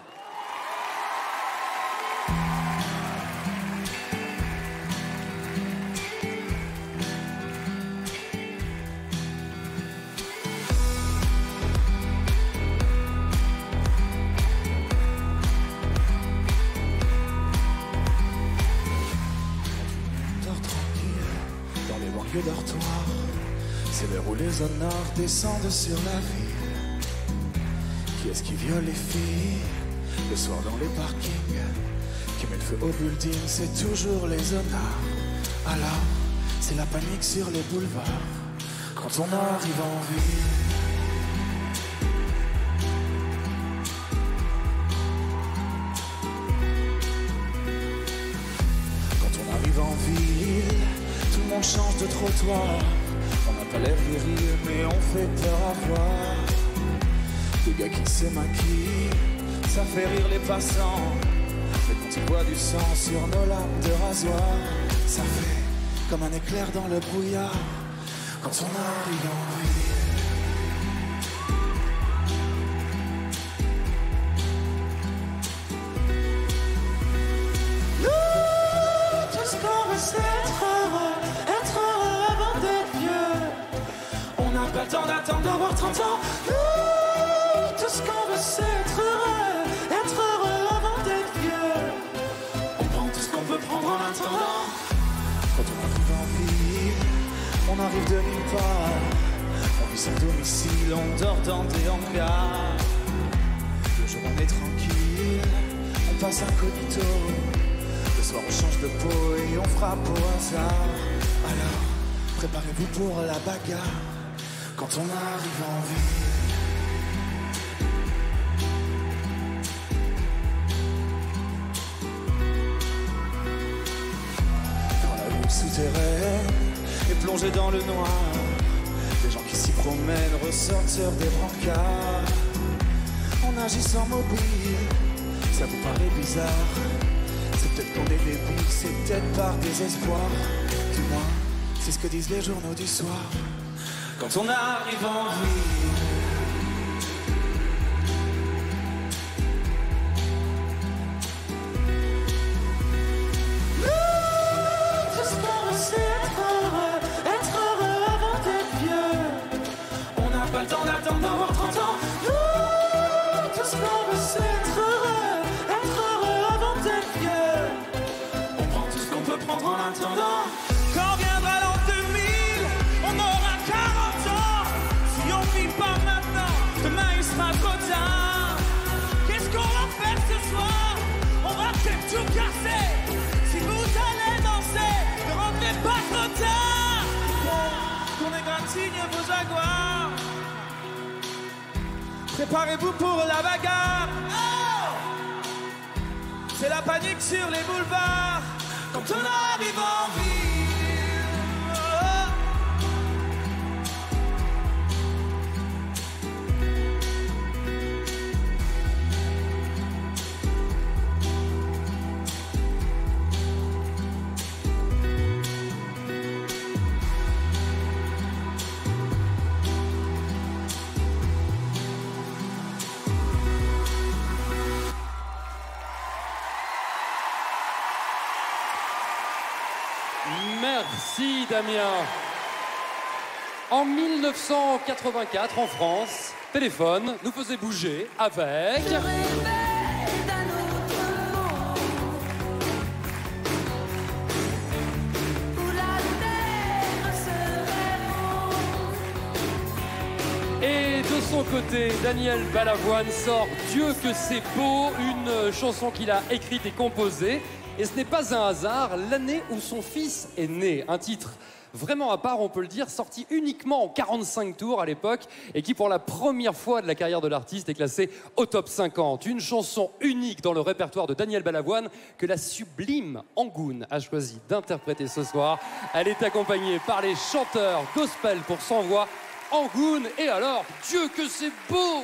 Speaker 14: Dortoir, c'est l'heure où les honneurs descendent sur la ville. Qui est-ce qui viole les filles le soir dans les parkings? Qui met le feu au building? C'est toujours les honneurs. Alors, c'est la panique sur les boulevards quand on arrive en ville. Quand on arrive en ville, tout le monde change de trottoir. On n'a pas l'air viril, mais on fait peur à voir. Des gars qui se maquillent, ça fait rire les passants. Mais quand ils voient du sang sur nos lames de rasoir, ça fait comme un éclair dans le brouillard quand on arrive en ville. Nous, tout ce qu'on veut, c'est être heureux avant d'être vieux. On n'a pas le temps d'attendre d'avoir 30 ans. Nous, tout ce qu'on veut, c'est être heureux avant d'être vieux. On prend tout ce qu'on peut prendre en attendant. Quand on arrive en ville, on arrive de nulle part. On vit sans domicile, on dort dans des hangars. Le jour on est tranquille, on passe incognito. Le soir on change de peau et on frappe au hasard. Alors, préparez-vous pour la bagarre quand on arrive en ville. Quand la ville souterraine est plongée dans le noir, les gens qui s'y promènent ressortent sur des brancards. On agit sans mobile, ça vous paraît bizarre. C'est peut-être qu'on est débiles, c'est peut-être par désespoir. Du moins, c'est ce que disent les journaux du soir quand on arrive en ville. Nous, tout ce qu'on veut, c'est être heureux avant d'être vieux. On n'a pas le temps d'attendre d'avoir 30 ans. Nous, tout ce qu'on veut, c'est être heureux avant d'être vieux. On prend tout ce qu'on peut prendre en attendant. Quand viendra l'an 2000, on aura 40 ans. Si on vit pas maintenant, demain il sera trop tard. Qu'est-ce qu'on va faire ce soir? On va peut-être tout casser. Si vous allez danser, ne rentrez pas trop tard. Qu'on égratigne vos jaguars. Préparez-vous pour la bagarre. Oh, c'est la panique sur les boulevards quand on arrive en ville.
Speaker 7: Merci Damien. En 1984, en France, Téléphone nous faisait bouger avec... Et de son côté, Daniel Balavoine sort Dieu que c'est beau, une chanson qu'il a écrite et composée. Et ce n'est pas un hasard, l'année où son fils est né. Un titre vraiment à part, on peut le dire, sorti uniquement en 45 tours à l'époque et qui, pour la première fois de la carrière de l'artiste, est classé au top 50. Une chanson unique dans le répertoire de Daniel Balavoine que la sublime Angoune a choisi d'interpréter ce soir. Elle est accompagnée par les chanteurs gospel pour Sans Voix, Angoune. Et alors, Dieu que c'est beau!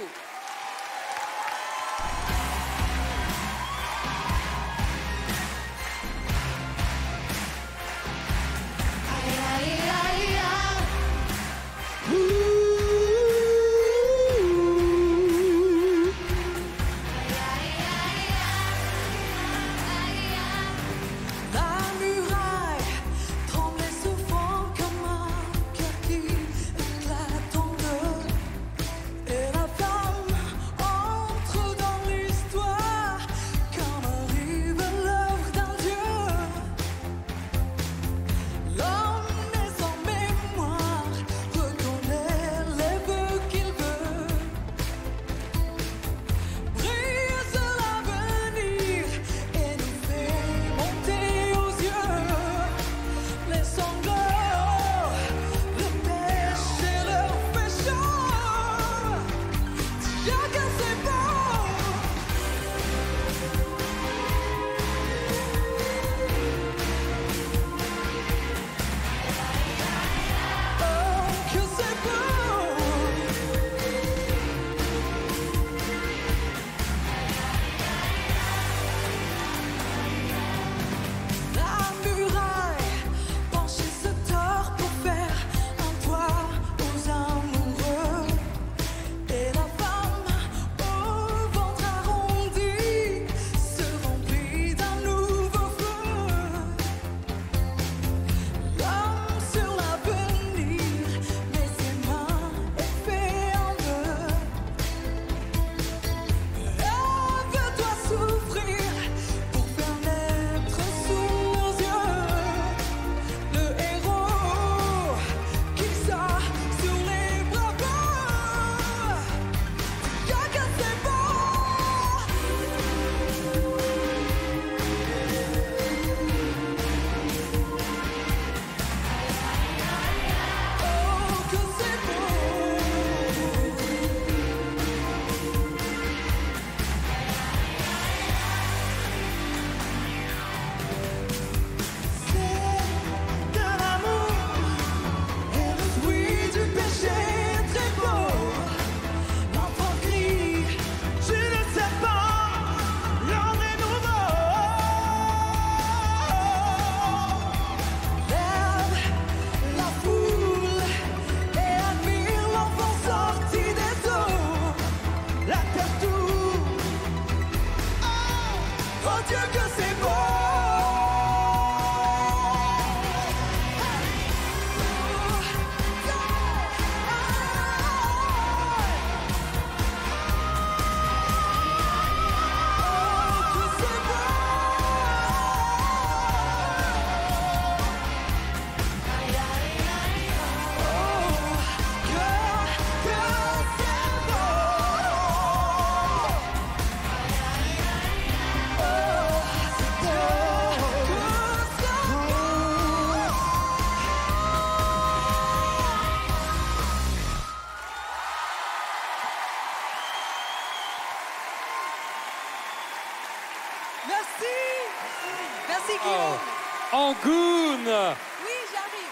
Speaker 7: Angoune.
Speaker 6: Oui, j'arrive.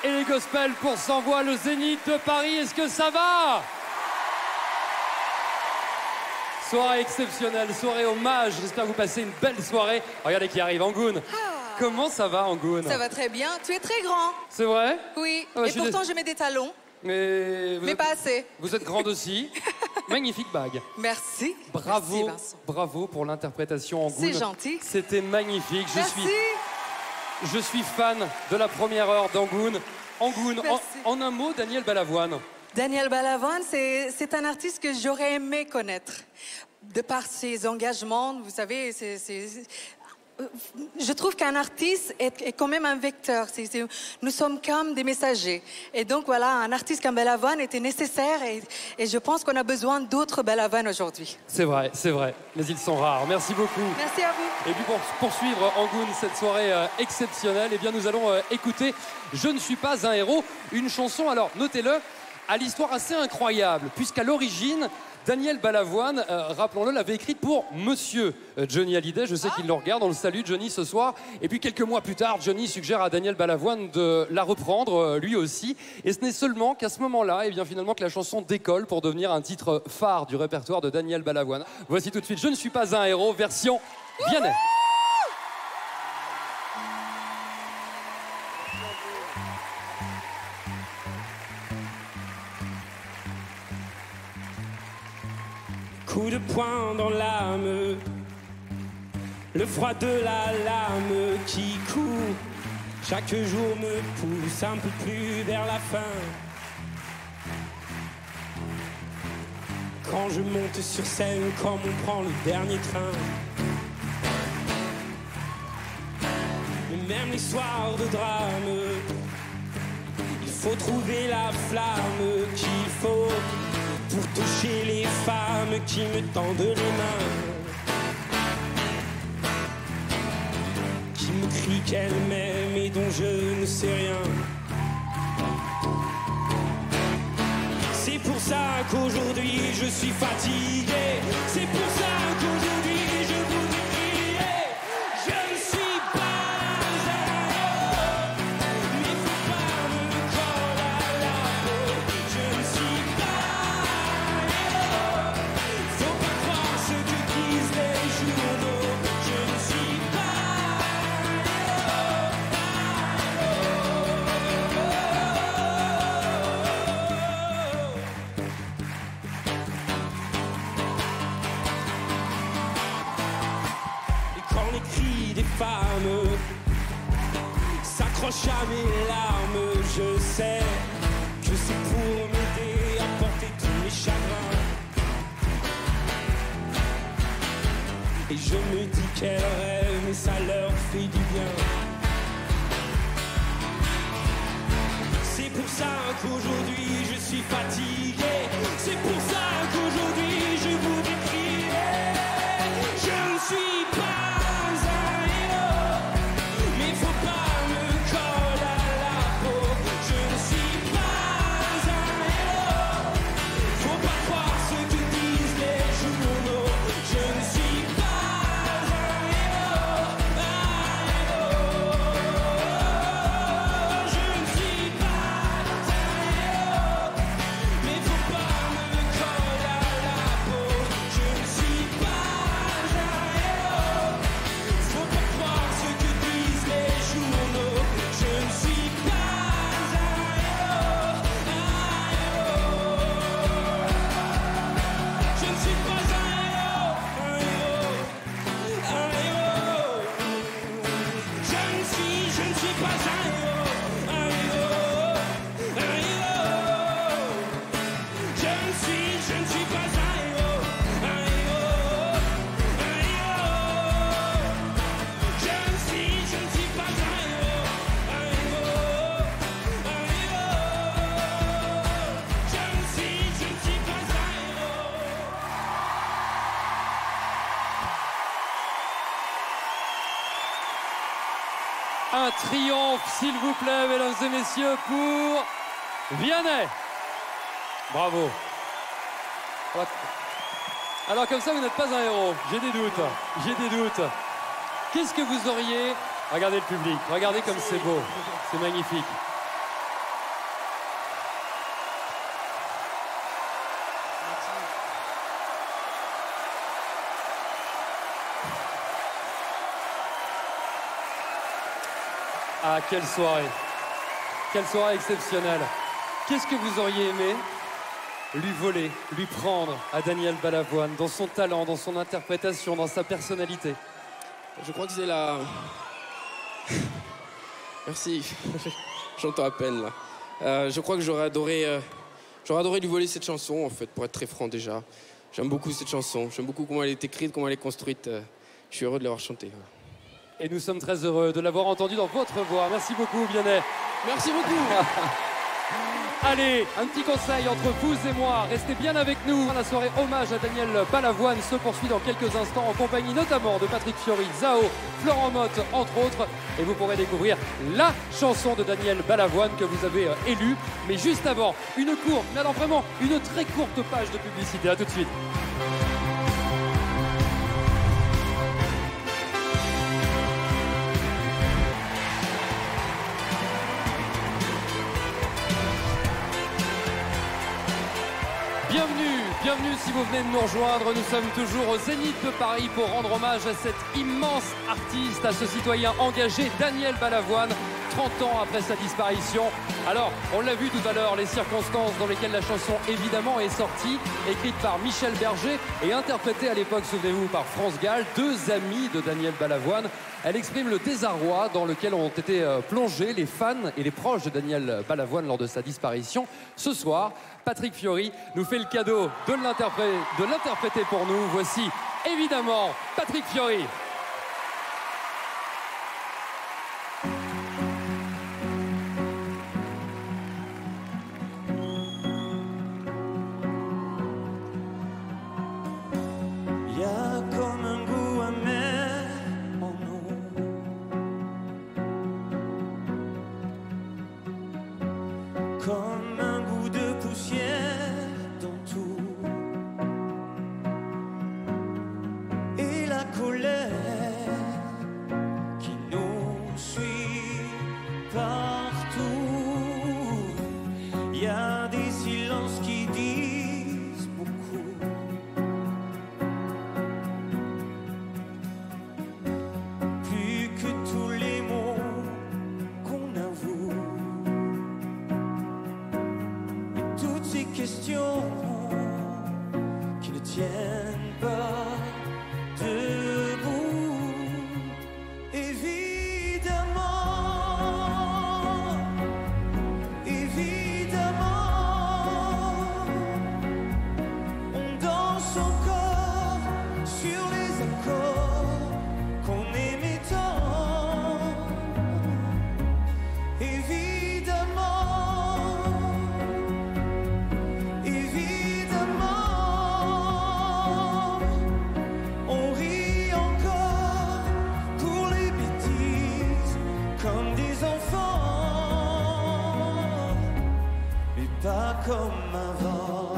Speaker 7: Et les gospels pour Sans Voix, le Zénith de Paris. Est-ce que ça va? Soirée exceptionnelle, soirée hommage. J'espère que vous passez une belle soirée. Regardez qui arrive, Angoune. Comment ça va, Angoune?
Speaker 6: Ça va très bien. Tu es très grand.
Speaker 7: C'est vrai?
Speaker 6: Oui.
Speaker 7: Ah bah,
Speaker 6: et pourtant, je mets des talons.
Speaker 7: Mais
Speaker 6: pas assez.
Speaker 7: Vous êtes grande aussi. Magnifique bague.
Speaker 6: Merci.
Speaker 7: Bravo,
Speaker 6: Merci, Vincent.
Speaker 7: bravo pour l'interprétation, Angoune.
Speaker 6: C'est gentil.
Speaker 7: C'était magnifique.
Speaker 6: Merci.
Speaker 7: Je suis fan de la première heure d'Angoune. Angoune, en un mot, Daniel Balavoine.
Speaker 6: Daniel Balavoine, c'est un artiste que j'aurais aimé connaître. De par ses engagements, vous savez, je trouve qu'un artiste est quand même un vecteur. Nous sommes comme des messagers. Et donc voilà, un artiste comme Balavoine était nécessaire et je pense qu'on a besoin d'autres Balavoine aujourd'hui.
Speaker 7: C'est vrai, mais ils sont rares. Merci beaucoup.
Speaker 6: Merci à vous.
Speaker 7: Et puis pour poursuivre Angoune, cette soirée exceptionnelle, eh bien nous allons écouter « Je ne suis pas un héros », une chanson, alors notez-le, à l'histoire assez incroyable, puisqu'à l'origine, Daniel Balavoine, rappelons-le, l'avait écrite pour Monsieur Johnny Hallyday. Je sais qu'il le regarde, on le salue Johnny ce soir. Et puis quelques mois plus tard, Johnny suggère à Daniel Balavoine de la reprendre lui aussi. Et ce n'est seulement qu'à ce moment-là, eh bien finalement que la chanson décolle pour devenir un titre phare du répertoire de Daniel Balavoine. Voici tout de suite « Je ne suis pas un héros » version Vianney.
Speaker 18: Coup de poing dans l'âme, le froid de la lame qui court, chaque jour me pousse un peu plus vers la fin. Quand je monte sur scène, comme on prend le dernier train. Mais même les soirs de drame, il faut trouver la flamme qu'il faut pour toucher les femmes qui me tendent les mains, qui me crient qu'elles m'aiment et dont je ne sais rien. C'est pour ça qu'aujourd'hui je suis fatigué. C'est pour ça qu'aujourd'hui je voudrais crier. Je ne suis pas un héros, mais faut pas me coller à la peau. Je ne suis pas un héros, faut pas croire ce que disent les journaux. Je ne suis pas femmes s'accrochent à mes larmes, je sais que c'est pour m'aider à porter tous mes chagrins. Et je me dis qu'elles rêvent et ça leur fait du bien. C'est pour ça qu'aujourd'hui je suis fatigué. C'est pour ça qu'aujourd'hui je voudrais crier. Je ne suis pas
Speaker 7: un triomphe, s'il vous plaît, mesdames et messieurs, pour Vianney. Bravo. Alors comme ça, vous n'êtes pas un héros. J'ai des doutes. Qu'est-ce que vous auriez... Regardez le public, regardez comme c'est beau. C'est magnifique. Ah, quelle soirée exceptionnelle. Qu'est-ce que vous auriez aimé lui voler, lui prendre à Daniel Balavoine, dans son talent, dans son interprétation, dans sa personnalité?
Speaker 13: Je crois que c'est la... Merci. J'entends à peine là. Je crois que j'aurais adoré lui voler cette chanson, en fait, pour être très franc déjà. J'aime beaucoup cette chanson. J'aime beaucoup comment elle est écrite, comment elle est construite. Je suis heureux de l'avoir chantée.
Speaker 7: Et nous sommes très heureux de l'avoir entendu dans votre voix. Merci beaucoup, Vianney.
Speaker 13: Merci beaucoup.
Speaker 7: Allez, un petit conseil entre vous et moi. Restez bien avec nous. La soirée hommage à Daniel Balavoine se poursuit dans quelques instants en compagnie notamment de Patrick Fiori, Zao, Florent Motte, entre autres. Et vous pourrez découvrir la chanson de Daniel Balavoine que vous avez élue. Mais juste avant, une courte, mais alors vraiment une très courte page de publicité. À tout de suite. Bienvenue si vous venez de nous rejoindre. Nous sommes toujours au Zénith de Paris pour rendre hommage à cet immense artiste, à ce citoyen engagé, Daniel Balavoine, 30 ans après sa disparition. Alors, on l'a vu tout à l'heure, les circonstances dans lesquelles la chanson évidemment est sortie, écrite par Michel Berger et interprétée à l'époque, souvenez-vous, par France Gall, deux amis de Daniel Balavoine. Elle exprime le désarroi dans lequel ont été plongés les fans et les proches de Daniel Balavoine lors de sa disparition. Ce soir, Patrick Fiori nous fait le cadeau de l'interpréter pour nous. Voici évidemment Patrick Fiori.
Speaker 18: Y a comme un goût amer en nous, comme un goût de poussière dans tout, et la colère qui nous suit partout. Y a des silences qui disent beaucoup. Plus que tous les mots qu'on avoue, et toutes ces questions qui ne tiennent pas debout. Évidemment, on danse encore sur les accords qu'on aimait tant. Évidemment, on rit encore pour les bêtises comme des enfants, mais pas comme avant.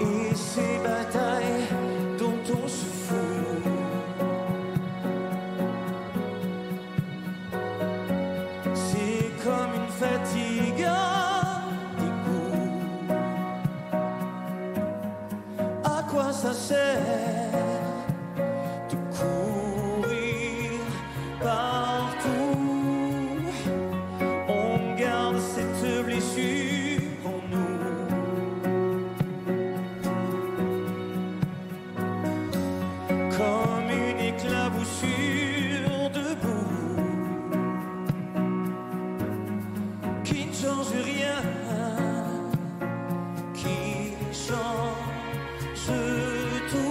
Speaker 18: Et ces batailles dont on se fout, c'est comme une fatigue à dégoût. À quoi ça sert de courir partout? On garde cette blessure en nous. Comme une éclaboussure debout qui ne change rien, qui change tout.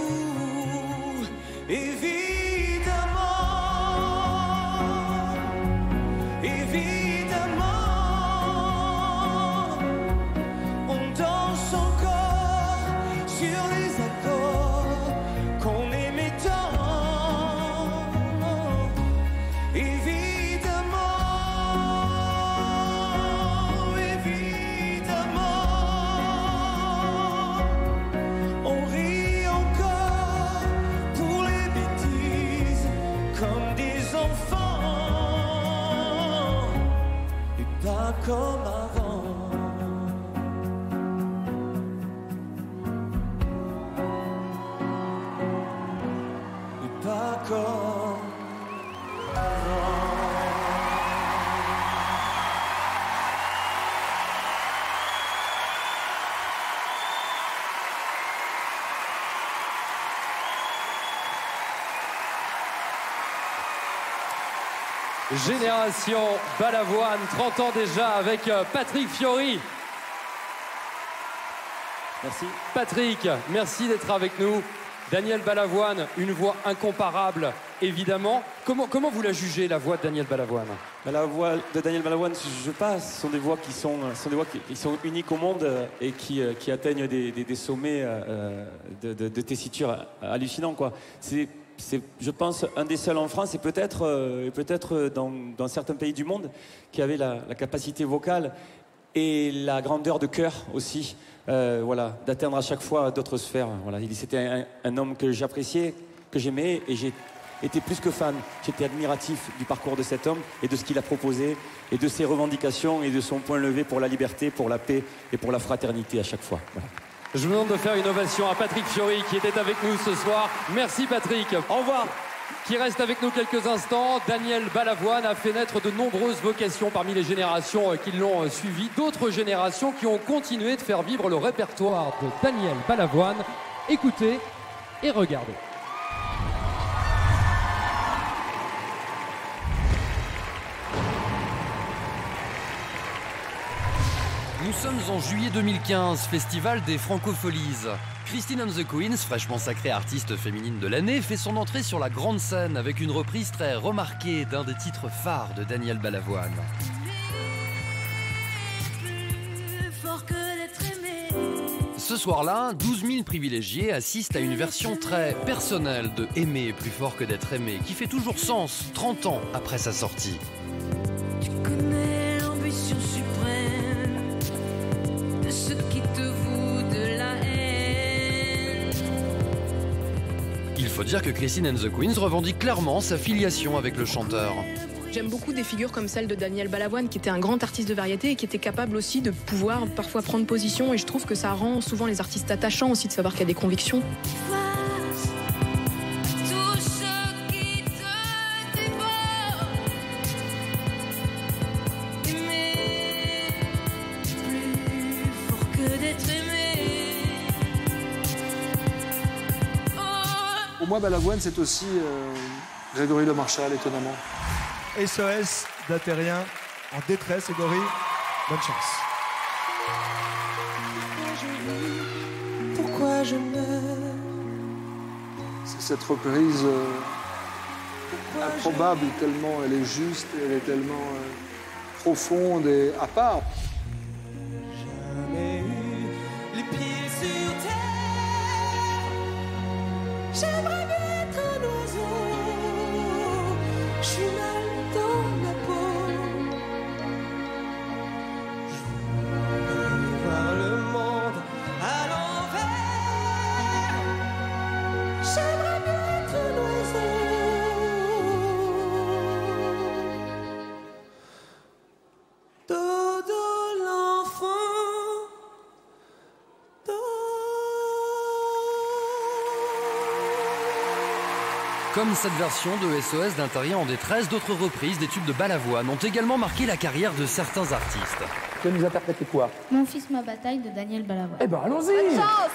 Speaker 7: Génération Balavoine, 30 ans déjà avec Patrick Fiori.
Speaker 16: Merci.
Speaker 7: Patrick, merci d'être avec nous. Daniel Balavoine, une voix incomparable, évidemment. Comment vous la jugez, la voix de Daniel Balavoine?
Speaker 16: La voix de Daniel Balavoine, je sais pas, ce sont des voix qui sont uniques au monde et qui atteignent des sommets de tessiture hallucinants, quoi. C'est, je pense, un des seuls en France et peut-être dans certains pays du monde qui avait la capacité vocale et la grandeur de cœur aussi, voilà, d'atteindre à chaque fois d'autres sphères. Voilà. C'était un homme que j'appréciais, que j'aimais, et j'ai été plus que fan. J'étais admiratif du parcours de cet homme et de ce qu'il a proposé, et de ses revendications et de son point levé pour la liberté, pour la paix et pour la fraternité à chaque fois. Voilà.
Speaker 7: Je vous demande de faire une ovation à Patrick Fiori qui était avec nous ce soir. Merci Patrick. Au revoir. Qui reste avec nous quelques instants. Daniel Balavoine a fait naître de nombreuses vocations parmi les générations qui l'ont suivi. D'autres générations qui ont continué de faire vivre le répertoire de Daniel Balavoine. Écoutez et regardez.
Speaker 2: Nous sommes en juillet 2015, festival des Francopholies. Christine and the Queens, fraîchement sacrée artiste féminine de l'année, fait son entrée sur la grande scène avec une reprise très remarquée d'un des titres phares de Daniel Balavoine. Ce soir-là, 12 000 privilégiés assistent à une version très personnelle de Aimer plus fort que d'être aimé, qui fait toujours sens 30 ans après sa sortie.
Speaker 18: Tu connais l'ambition suprême de ceux qui te vouent de la haine.
Speaker 2: Il faut dire que Christine and the Queens revendique clairement sa filiation avec le chanteur.
Speaker 17: J'aime beaucoup des figures comme celle de Daniel Balavoine, qui était un grand artiste de variété et qui était capable aussi de pouvoir parfois prendre position. Et je trouve que ça rend souvent les artistes attachants aussi de savoir qu'il y a des convictions.
Speaker 18: Tous ceux qui te dévorent. Aimer plus fort que d'être aimé.
Speaker 21: Pour moi, Balavoine, c'est aussi Grégory Le Marchal, étonnamment.
Speaker 24: SOS d'Athérien en détresse, Grégory, bonne chance.
Speaker 18: Pourquoi je meurs?
Speaker 21: C'est cette reprise improbable, tellement elle est juste, elle est tellement profonde et à part.
Speaker 18: Jamais eu les pieds sur terre. J'aimerais bien être un oiseau. Je suis mal dans ma peau. Je veux voir le monde à l'envers. J'aimerais bien être un oiseau. Dodo l'enfant.
Speaker 2: Comme cette version de SOS d'Athérien en détresse, d'autres reprises des tubes de Balavoine ont également marqué la carrière de certains artistes.
Speaker 21: Tu vas nous interpréter quoi?
Speaker 10: Mon fils, ma bataille de Daniel Balavoine.
Speaker 21: Eh ben allons-y.
Speaker 10: Bonne chance.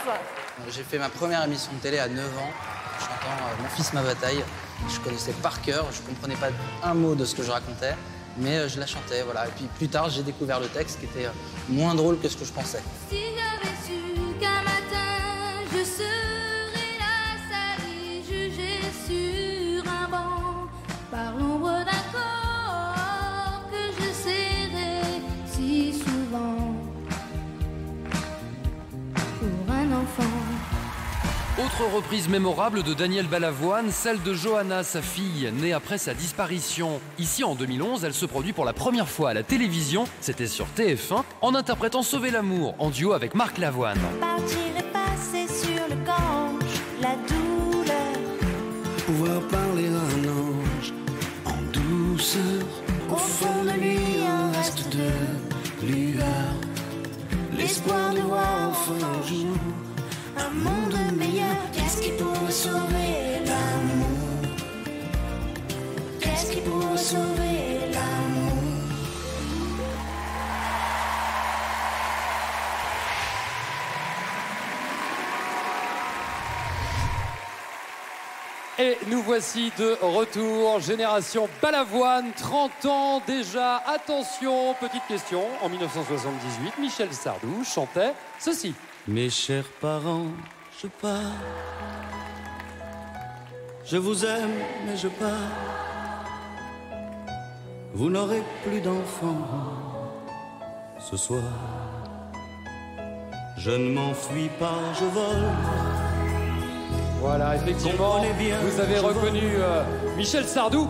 Speaker 25: J'ai fait ma première émission de télé à 9 ans, chantant Mon fils, ma bataille. Je connaissais par cœur, je comprenais pas un mot de ce que je racontais, mais je la chantais, voilà. Et puis plus tard, j'ai découvert le texte qui était moins drôle que ce que je pensais.
Speaker 10: Si j'avais su qu'un matin je serais là, salie, jugée sur un banc, par l'ombre d'un corps que je serrais si souvent pour un enfant.
Speaker 2: Autre reprise mémorable de Daniel Balavoine, celle de Johanna, sa fille, née après sa disparition. Ici, en 2011, elle se produit pour la première fois à la télévision, c'était sur TF1, en interprétant Sauver l'amour, en duo avec Marc Lavoine.
Speaker 18: Partir et passer sur le gange, la douleur.
Speaker 14: Pouvoir parler à un ange en douceur. Au fond de lui, un reste de lueur. L'espoir de voir enfin un jour un monde meilleur. Qu'est-ce qui pourrait sauver l'amour? Qu'est-ce qui pourrait sauver l'amour?
Speaker 7: Et nous voici de retour, Génération Balavoine, 30 ans déjà. Attention, petite question. En 1978, Michel Sardou chantait ceci.
Speaker 1: Mes chers parents, je pars. Je vous aime, mais je pars. Vous n'aurez plus d'enfants ce soir. Je ne m'enfuis pas, je vole.
Speaker 7: Voilà, effectivement, vous avez reconnu Michel Sardou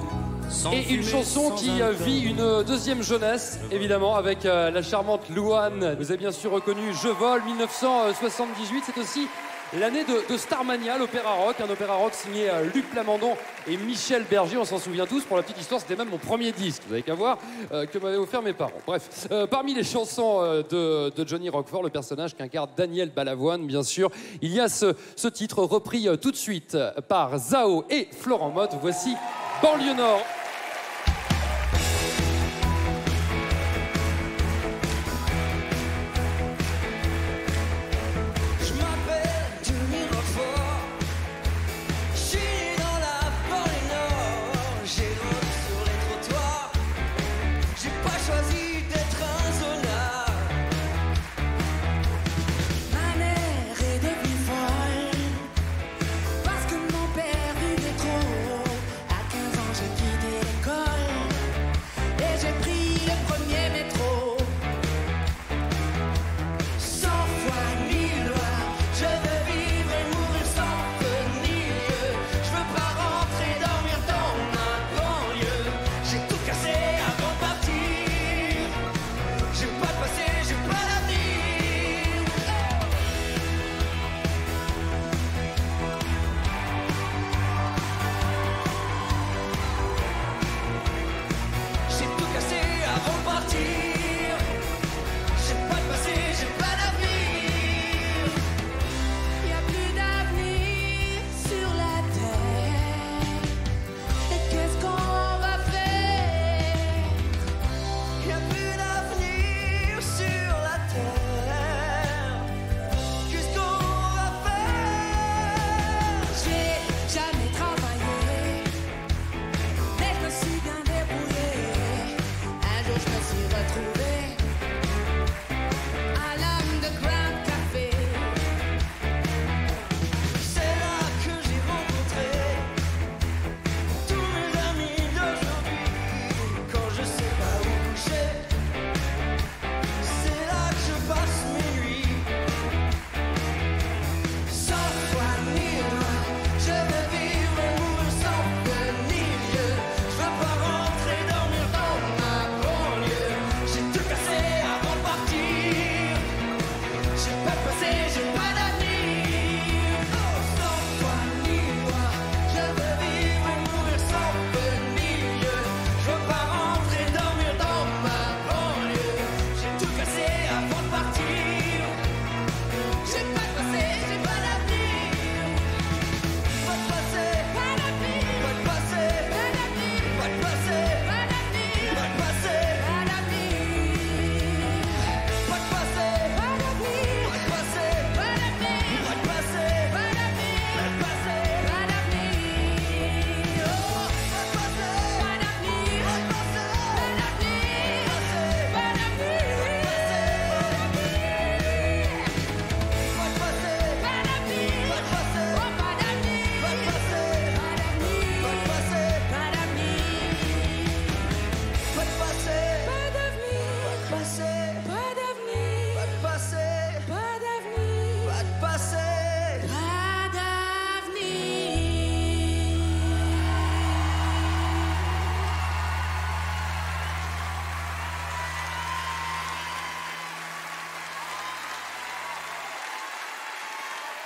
Speaker 7: et une chanson qui vit une deuxième jeunesse, évidemment, avec la charmante Louane. Vous avez bien sûr reconnu Je vole, 1978. C'est aussi l'année de Starmania, l'opéra rock. Un opéra rock signé Luc Plamondon et Michel Berger. On s'en souvient tous. Pour la petite histoire, c'était même mon premier disque. Vous n'avez qu'à voir que m'avaient offert mes parents. Bref, parmi les chansons de Johnny Roquefort, le personnage qu'incarne Daniel Balavoine, bien sûr, il y a ce titre repris tout de suite par Zao et Florent Mott. Voici Banlieue Nord.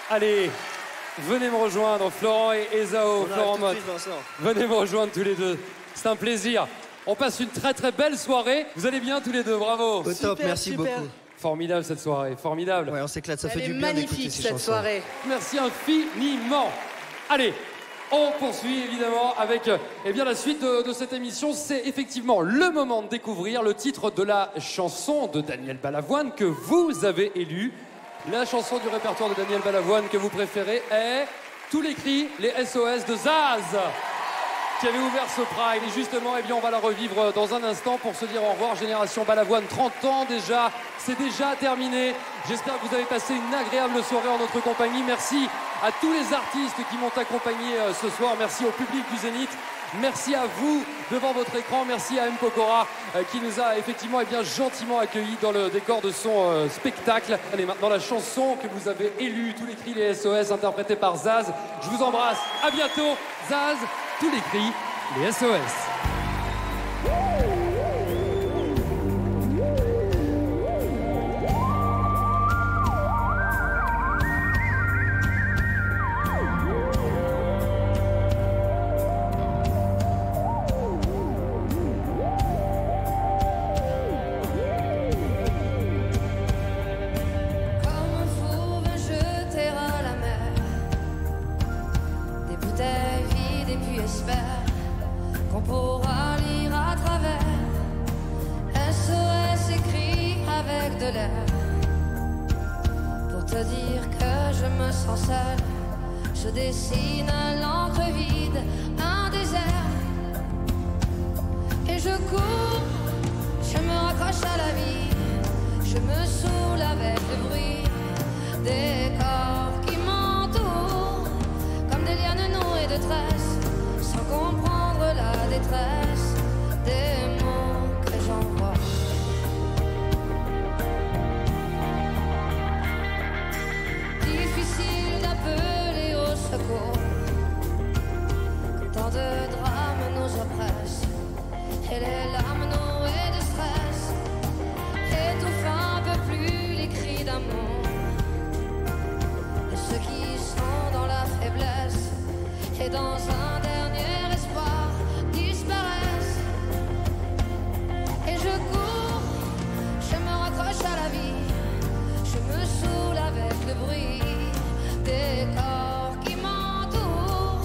Speaker 7: Allez, venez me rejoindre, Florent et Zao, Florent Mott. Venez me rejoindre tous les deux. C'est un plaisir. On passe une très très belle soirée. Vous allez bien tous les deux, bravo.
Speaker 15: Au top, merci beaucoup.
Speaker 7: Formidable cette soirée, formidable.
Speaker 15: Ouais, on s'éclate, ça fait du bien d'écouter
Speaker 6: magnifique
Speaker 15: ces
Speaker 6: cette
Speaker 15: chansons.
Speaker 6: soirée.
Speaker 7: Merci infiniment. Allez, on poursuit évidemment avec eh bien, la suite de cette émission. C'est effectivement le moment de découvrir le titre de la chanson de Daniel Balavoine que vous avez élu. La chanson du répertoire de Daniel Balavoine que vous préférez est tous les cris, les SOS de Zaz qui avait ouvert ce Pride. Et justement, eh bien, on va la revivre dans un instant pour se dire au revoir. Génération Balavoine, 30 ans déjà, c'est déjà terminé. J'espère que vous avez passé une agréable soirée en notre compagnie. Merci à tous les artistes qui m'ont accompagné ce soir. Merci au public du Zénith. Merci à vous devant votre écran. Merci à M. Pokora qui nous a effectivement gentiment accueillis dans le décor de son spectacle. Allez, maintenant la chanson que vous avez élue, tous les cris, les SOS, interprétés par Zaz. Je vous embrasse. À bientôt. Zaz, tous les cris, les SOS.
Speaker 3: Pour te dire que je me sens seule, je dessine à l'encre vide un désert. Et je cours, je me raccroche à la vie, je me saoule avec le bruit des corps qui m'entourent, comme des lianes nouées de tresses, sans comprendre la détresse des mots que j'envoie. Tant de drames nous oppressent et les larmes nouées de stress étouffent un peu plus les cris d'amour de ceux qui sont dans la faiblesse et dans un dernier espoir disparaissent. Et je cours, je me raccroche à la vie, je me saoule avec le bruit des corps qui m'entourent,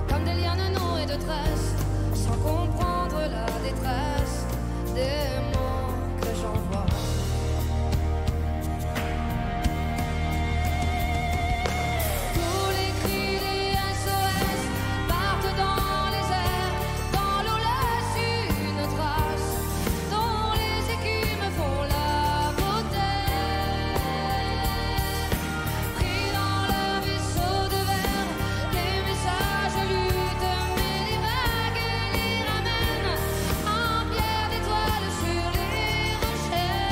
Speaker 3: comme des lianes nouées de tresses, sans comprendre la détresse des mots que j'envoie. Tous les cris, les SOS partent dans les airs, dans l'eau laisse une trace, dont les écumes font la beauté. Pris dans leur vaisseau de verre, les messages luttent, mais les vagues les ramènent en pierre d'étoiles sur les rochers.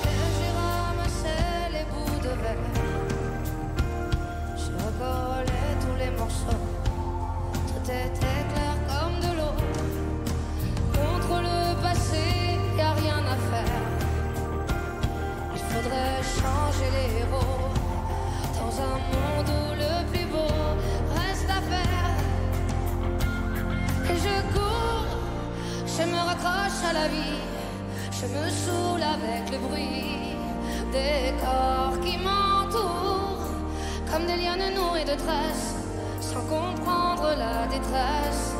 Speaker 3: Et j'ai ramassé les bouts de verre, j'ai recollé tous les morceaux, tout était clair comme de l'eau. Contre le passé, y a rien à faire. Il faudrait changer les héros dans un monde où le plus beau reste à faire. Et je cours, je me raccroche à la vie, je me saoule avec le bruit des corps qui m'entourent, comme des lianes nouées de tresses, sans comprendre la détresse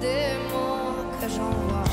Speaker 3: des mots que j'envoie.